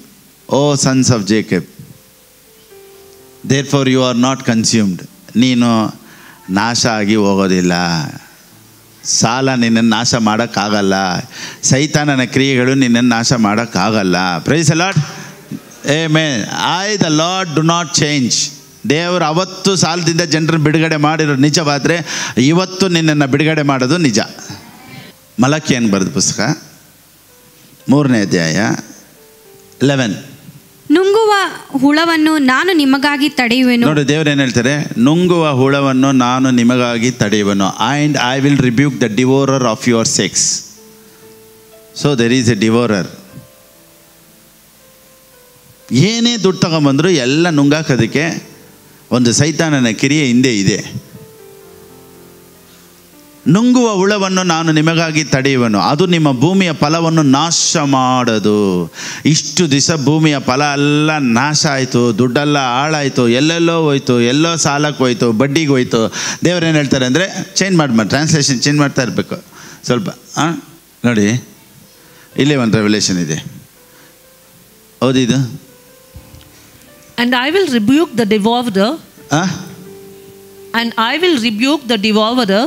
O sons of Jacob. Therefore you are not consumed. ನೀನು ನಾಶ ಆಗಿ ಹೋಗೋದಿಲ್ಲ. ಸಾಲ ನಿನ್ನನ್ನು ನಾಶ ಮಾಡೋಕ್ಕಾಗಲ್ಲ. ಸೈತಾನನ ಕ್ರಿಯೆಗಳು ನಿನ್ನನ್ನು ನಾಶ ಮಾಡೋಕ್ಕಾಗಲ್ಲ. Praise the Lord. Amen. I the Lord do not change. ದೇವರು ಅವತ್ತು ಸಾಲದಿಂದ ಜನರನ್ನು ಬಿಡುಗಡೆ ಮಾಡಿರೋ ನಿಜವಾದರೆ ಇವತ್ತು ನಿನ್ನನ್ನು ಬಿಡುಗಡೆ ಮಾಡೋದು ನಿಜ. ಮಲಕಿಯನ್ನು ಬರೆದ ಪುಸ್ತಕ 3ನೇ ಅಧ್ಯಾಯ 11. ನುಂಗುವ ಹುಳವನ್ನು ನಾನು ನಿಮಗಾಗಿ ತಡೆಯುವೆನು. ನೋಡಿ, ದೇವರು ಏನು ಹೇಳ್ತಾರೆ? ನುಂಗುವ ಹುಳವನ್ನು ನಾನು ನಿಮಗಾಗಿ ತಡೆಯುವೆನು. And I will rebuke the devourer of your sakes. So there is a devourer. ಏನೇ ದುಡ್ಡು ತಗೊಂಬಂದ್ರು ಎಲ್ಲ ನುಂಗಾಕೋದಕ್ಕೆ ಒಂದು ಸೈತಾನನ ಕಿರಿಯೆ ಹಿಂದೆ ಇದೆ. ನುಂಗುವ ಹುಳವನ್ನು ನಾನು ನಿಮಗಾಗಿ ತಡೆಯುವನು, ಅದು ನಿಮ್ಮ ಭೂಮಿಯ ಫಲವನ್ನು ನಾಶ ಮಾಡದು. ಇಷ್ಟು ದಿವಸ ಭೂಮಿಯ ಫಲ ಎಲ್ಲ ನಾಶ ಆಯಿತು, ದುಡ್ಡೆಲ್ಲ ಹಾಳಾಯಿತು, ಎಲ್ಲೆಲ್ಲೋ ಹೋಯ್ತು, ಎಲ್ಲೋ ಸಾಲಕ್ಕೆ ಹೋಯ್ತು, ಬಡ್ಡಿಗೆ ಹೋಯ್ತು. ದೇವ್ರೇನು ಹೇಳ್ತಾರೆ ಅಂದರೆ, ಚೇಂಜ್ ಟ್ರಾನ್ಸ್ಲೇಷನ್ ಚೇಂಜ್ ಮಾಡ್ತಾ ಇರಬೇಕು ಸ್ವಲ್ಪ. ನೋಡಿ, ಇಲ್ಲೇ ಒಂದು ರೆವಲ್ಯೂಷನ್ ಇದೆ, ಓದಿದು. And I will rebuke the devourer. And I will rebuke the devourer,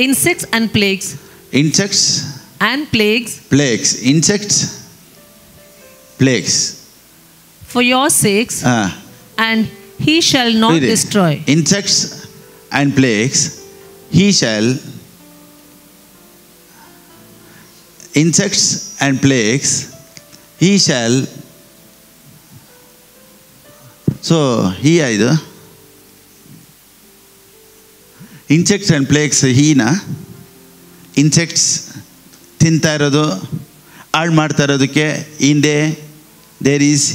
insects and plagues. Insects and plagues. Plagues. Insects, plagues. For your sakes. And he shall not destroy. Insects and plagues, he shall. Insects and plagues, he shall. So ಇದು insects and plagues. Insects ತಿಂತಾ ಇರೋದು, ಹಾಳು ಮಾಡ್ತಾ ಇರೋದಕ್ಕೆ ಹಿಂದೆ there is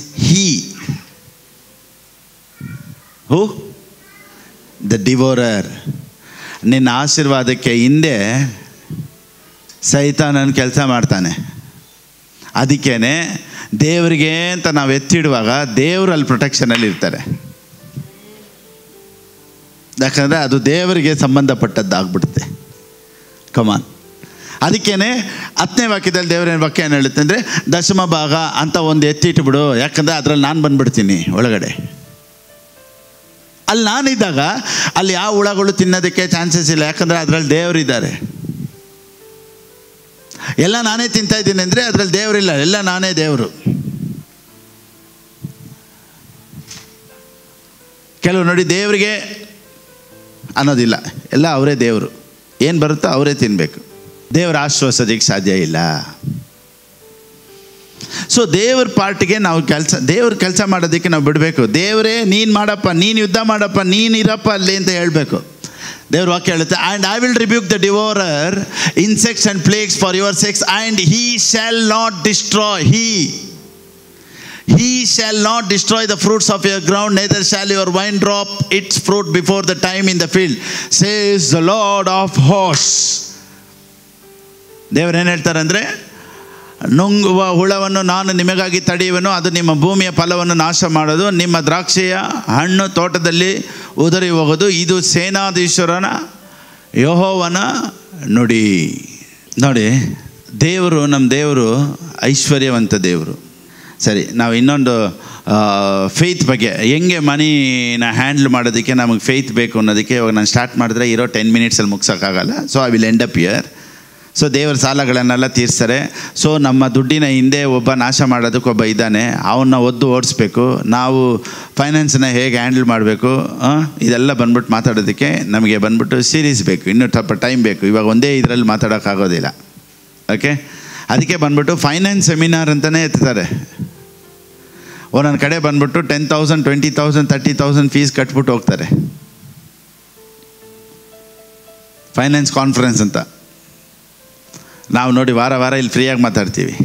who the ಡಿವೋರರ್. ನಿನ್ನ ಆಶೀರ್ವಾದಕ್ಕೆ ಹಿಂದೆ ಸೈತಾನನ ಕೆಲಸ ಮಾಡ್ತಾನೆ. ಅದಕ್ಕೇನೆ ದೇವರಿಗೆ ಅಂತ ನಾವು ಎತ್ತಿಡುವಾಗ ದೇವರಲ್ಲಿ ಪ್ರೊಟೆಕ್ಷನಲ್ಲಿ ಇರ್ತಾರೆ. ಯಾಕಂದರೆ ಅದು ದೇವರಿಗೆ ಸಂಬಂಧಪಟ್ಟದ್ದಾಗ್ಬಿಡುತ್ತೆ. ಕಮಾನ್. ಅದಕ್ಕೇನೆ 10ನೇ ವಾಕ್ಯದಲ್ಲಿ ದೇವರ ವಾಕ್ಯ ಏನು ಹೇಳುತ್ತೆ ಅಂದರೆ, ದಶಮ ಭಾಗ ಅಂತ ಒಂದು ಎತ್ತಿಟ್ಬಿಡು, ಯಾಕಂದರೆ ಅದರಲ್ಲಿ ನಾನು ಬಂದುಬಿಡ್ತೀನಿ ಒಳಗಡೆ. ಅಲ್ಲಿ ನಾನಿದ್ದಾಗ ಅಲ್ಲಿ ಯಾವ ಹುಳಗಳು ತಿನ್ನೋದಕ್ಕೆ ಚಾನ್ಸಸ್ ಇಲ್ಲ, ಯಾಕಂದರೆ ಅದರಲ್ಲಿ ದೇವರಿದ್ದಾರೆ. ಎಲ್ಲ ನಾನೇ ತಿಂತಾ ಇದ್ದೀನಿ ಅಂದರೆ ಅದರಲ್ಲಿ ದೇವರಿಲ್ಲ, ಎಲ್ಲ ನಾನೇ ದೇವರು. ಕೆಲವು ನೋಡಿ, ದೇವರಿಗೆ ಅನ್ನೋದಿಲ್ಲ, ಎಲ್ಲ ಅವರೇ ದೇವರು. ಏನು ಬರುತ್ತೋ ಅವರೇ ತಿನ್ನಬೇಕು. ದೇವರ ಆಶ್ವಾಸೋದಕ್ಕೆ ಸಾಧ್ಯ ಇಲ್ಲ. ಸೊ ದೇವ್ರ ಪಾರ್ಟಿಗೆ ನಾವು ದೇವ್ರ ಕೆಲಸ ಮಾಡೋದಕ್ಕೆ ನಾವು ಬಿಡಬೇಕು. ದೇವರೇ ನೀನು ಮಾಡಪ್ಪ, ನೀನು ಯುದ್ಧ ಮಾಡಪ್ಪ, ನೀನು ಇರಪ್ಪ ಅಲ್ಲಿ ಅಂತ ಹೇಳಬೇಕು. ದೇವ್ರ ವಾಕ್ಯ ಹೇಳುತ್ತೆ, and I will rebuke the devourer, insects and plagues for your sakes, and he shall not destroy. He shall not destroy the fruits of your ground, neither shall your vine drop its fruit before the time in the field, says the Lord of hosts. ದೇವರೇನು ಹೇಳ್ತಾರೆ ಅಂದರೆ, ನುಂಗುವ ಹುಳವನ್ನು ನಾನು ನಿಮಗಾಗಿ ತಡೆಯುವೆನು, ಅದು ನಿಮ್ಮ ಭೂಮಿಯ ಫಲವನ್ನು ನಾಶ ಮಾಡೋದು, ನಿಮ್ಮ ದ್ರಾಕ್ಷಿಯ ಹಣ್ಣು ತೋಟದಲ್ಲಿ ಉದುರಿ ಹೋಗೋದು. ಇದು ಸೇನಾಧೀಶ್ವರನ ಯೆಹೋವನ ನುಡಿ. ನೋಡಿ, ದೇವರು, ನಮ್ಮ ದೇವರು ಐಶ್ವರ್ಯವಂತ ದೇವರು. ಸರಿ, ನಾವು ಇನ್ನೊಂದು ಫೇತ್ ಬಗ್ಗೆ, ಹೆಂಗೆ ಮನಿನ ಹ್ಯಾಂಡ್ಲ್ ಮಾಡೋದಕ್ಕೆ ನಮಗೆ ಫೇತ್ ಬೇಕು ಅನ್ನೋದಕ್ಕೆ ಇವಾಗ ನಾನು ಸ್ಟಾರ್ಟ್ ಮಾಡಿದ್ರೆ ಇರೋ 10 ಮಿನಿಟ್ಸಲ್ಲಿ ಮುಗ್ಸೋಕ್ಕಾಗಲ್ಲ. So I will end up here. So ದೇವರ ಸಾಲಗಳನ್ನೆಲ್ಲ ತೀರಿಸ್ತಾರೆ. ಸೊ ನಮ್ಮ ದುಡ್ಡಿನ ಹಿಂದೆ ಒಬ್ಬ ನಾಶ ಮಾಡೋದಕ್ಕೆ ಒಬ್ಬ ಇದ್ದಾನೆ, ಅವನ್ನ ಓಡಿಸ್ಬೇಕು. ನಾವು ಫೈನಾನ್ಸನ್ನ ಹೇಗೆ ಹ್ಯಾಂಡಲ್ ಮಾಡಬೇಕು, ಇದೆಲ್ಲ ಬಂದ್ಬಿಟ್ಟು ಮಾತಾಡೋದಕ್ಕೆ ನಮಗೆ ಬಂದ್ಬಿಟ್ಟು ಸೀರೀಸ್ ಬೇಕು, ಇನ್ನೂ ಸ್ವಲ್ಪ ಟೈಮ್ ಬೇಕು. ಇವಾಗ ಒಂದೇ ಇದರಲ್ಲಿ ಮಾತಾಡೋಕ್ಕಾಗೋದಿಲ್ಲ. ಓಕೆ, ಅದಕ್ಕೆ ಬಂದ್ಬಿಟ್ಟು ಫೈನಾನ್ಸ್ ಸೆಮಿನಾರ್ ಅಂತಲೇ ಎತ್ತಾರೆ. ಒಂದೊಂದು ಕಡೆ ಬಂದ್ಬಿಟ್ಟು 10,000, 20,000, 30,000 ಫೀಸ್ ಕಟ್ಬಿಟ್ಟು ಹೋಗ್ತಾರೆ. ಫೈನಾನ್ಸ್ ಕಾನ್ಫರೆನ್ಸ್ ಅಂತ ನಾವು ನೋಡಿ ವಾರ ವಾರ ಇಲ್ಲಿ ಫ್ರೀಯಾಗಿ ಮಾತಾಡ್ತೀವಿ.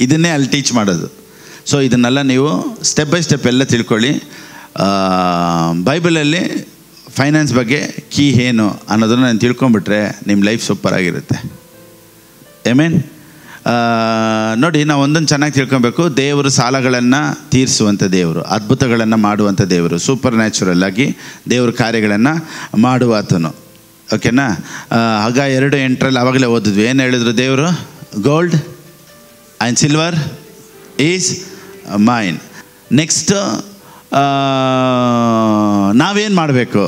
ಇದನ್ನೇ ಅಲ್ಲಿ ಟೀಚ್ ಮಾಡೋದು. ಸೊ ಇದನ್ನೆಲ್ಲ ನೀವು ಸ್ಟೆಪ್ ಬೈ ಸ್ಟೆಪ್ ಎಲ್ಲ ತಿಳ್ಕೊಳ್ಳಿ. ಬೈಬಲಲ್ಲಿ ಫೈನಾನ್ಸ್ ಬಗ್ಗೆ ಕೀ ಏನು ಅನ್ನೋದನ್ನು ನಾನು ತಿಳ್ಕೊಂಬಿಟ್ರೆ ನಿಮ್ಮ ಲೈಫ್ ಸೂಪರಾಗಿರುತ್ತೆ. ನೋಡಿ, ನಾವು ಒಂದೊಂದು ಚೆನ್ನಾಗಿ ತಿಳ್ಕೊಬೇಕು. ದೇವರು ಸಾಲಗಳನ್ನು ತೀರಿಸುವಂಥ ದೇವರು, ಅದ್ಭುತಗಳನ್ನು ಮಾಡುವಂಥ ದೇವರು, ಸೂಪರ್ ನ್ಯಾಚುರಲ್ ಆಗಿ ದೇವ್ರ ಕಾರ್ಯಗಳನ್ನು ಮಾಡುವಾತನು. ಓಕೆನಾ? ಆಗ 2:8 ಆವಾಗಲೇ ಓದಿದ್ವಿ. ಏನು ಹೇಳಿದ್ರು ದೇವರು? Gold and silver is mine. Next ನಾವೇನು ಮಾಡಬೇಕು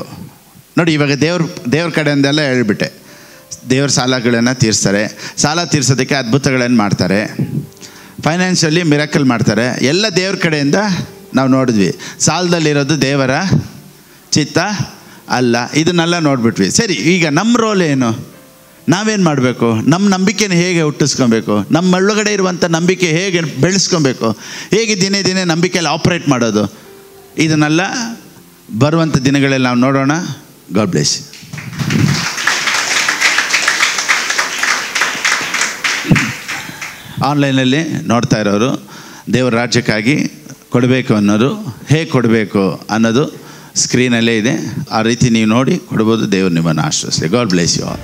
ನೋಡಿ. ಇವಾಗ ದೇವ್ರ ಕಡೆಯಿಂದೆಲ್ಲ ಹೇಳ್ಬಿಟ್ಟೆ. ದೇವ್ರ ಸಾಲಗಳನ್ನು ತೀರಿಸ್ತಾರೆ. ಸಾಲ ತೀರಿಸೋದಕ್ಕೆ ಅದ್ಭುತಗಳನ್ನು ಮಾಡ್ತಾರೆ, ಫೈನಾನ್ಷಿಯಲಿ ಮಿರಾಕಲ್ ಮಾಡ್ತಾರೆ. ಎಲ್ಲ ದೇವ್ರ ಕಡೆಯಿಂದ ನಾವು ನೋಡಿದ್ವಿ. ಸಾಲದಲ್ಲಿರೋದು ದೇವರ ಚಿತ್ತ ಅಲ್ಲ, ಇದನ್ನೆಲ್ಲ ನೋಡಿಬಿಟ್ವಿ. ಸರಿ, ಈಗ ನಮ್ಮ ರೋಲ್ ಏನು? ನಾವೇನು ಮಾಡಬೇಕು? ನಮ್ಮ ನಂಬಿಕೆನ ಹೇಗೆ ಹುಟ್ಟಿಸ್ಕೊಬೇಕು? ನಮ್ಮ ಒಳಗಡೆ ಇರುವಂಥ ನಂಬಿಕೆ ಹೇಗೆ ಬೆಳೆಸ್ಕೊಬೇಕು? ಹೇಗೆ ದಿನೇ ದಿನೇ ನಂಬಿಕೆಯಲ್ಲಿ ಆಪ್ರೇಟ್ ಮಾಡೋದು? ಇದನ್ನೆಲ್ಲ ಬರುವಂಥ ದಿನಗಳಲ್ಲಿ ನಾವು ನೋಡೋಣ. God bless. ಆನ್ಲೈನಲ್ಲಿ ನೋಡ್ತಾ ಇರೋರು ದೇವರ ರಾಜ್ಯಕ್ಕಾಗಿ ಕೊಡಬೇಕು ಅನ್ನೋದು, ಹೇಗೆ ಕೊಡಬೇಕು ಅನ್ನೋದು ಸ್ಕ್ರೀನಲ್ಲೇ ಇದೆ. ಆ ರೀತಿ ನೀವು ನೋಡಿ ಕೊಡ್ಬೋದು. ದೇವರು ನಿಮ್ಮನ್ನು ಆಶೀರ್ವದಿಸಲಿ. God bless you all.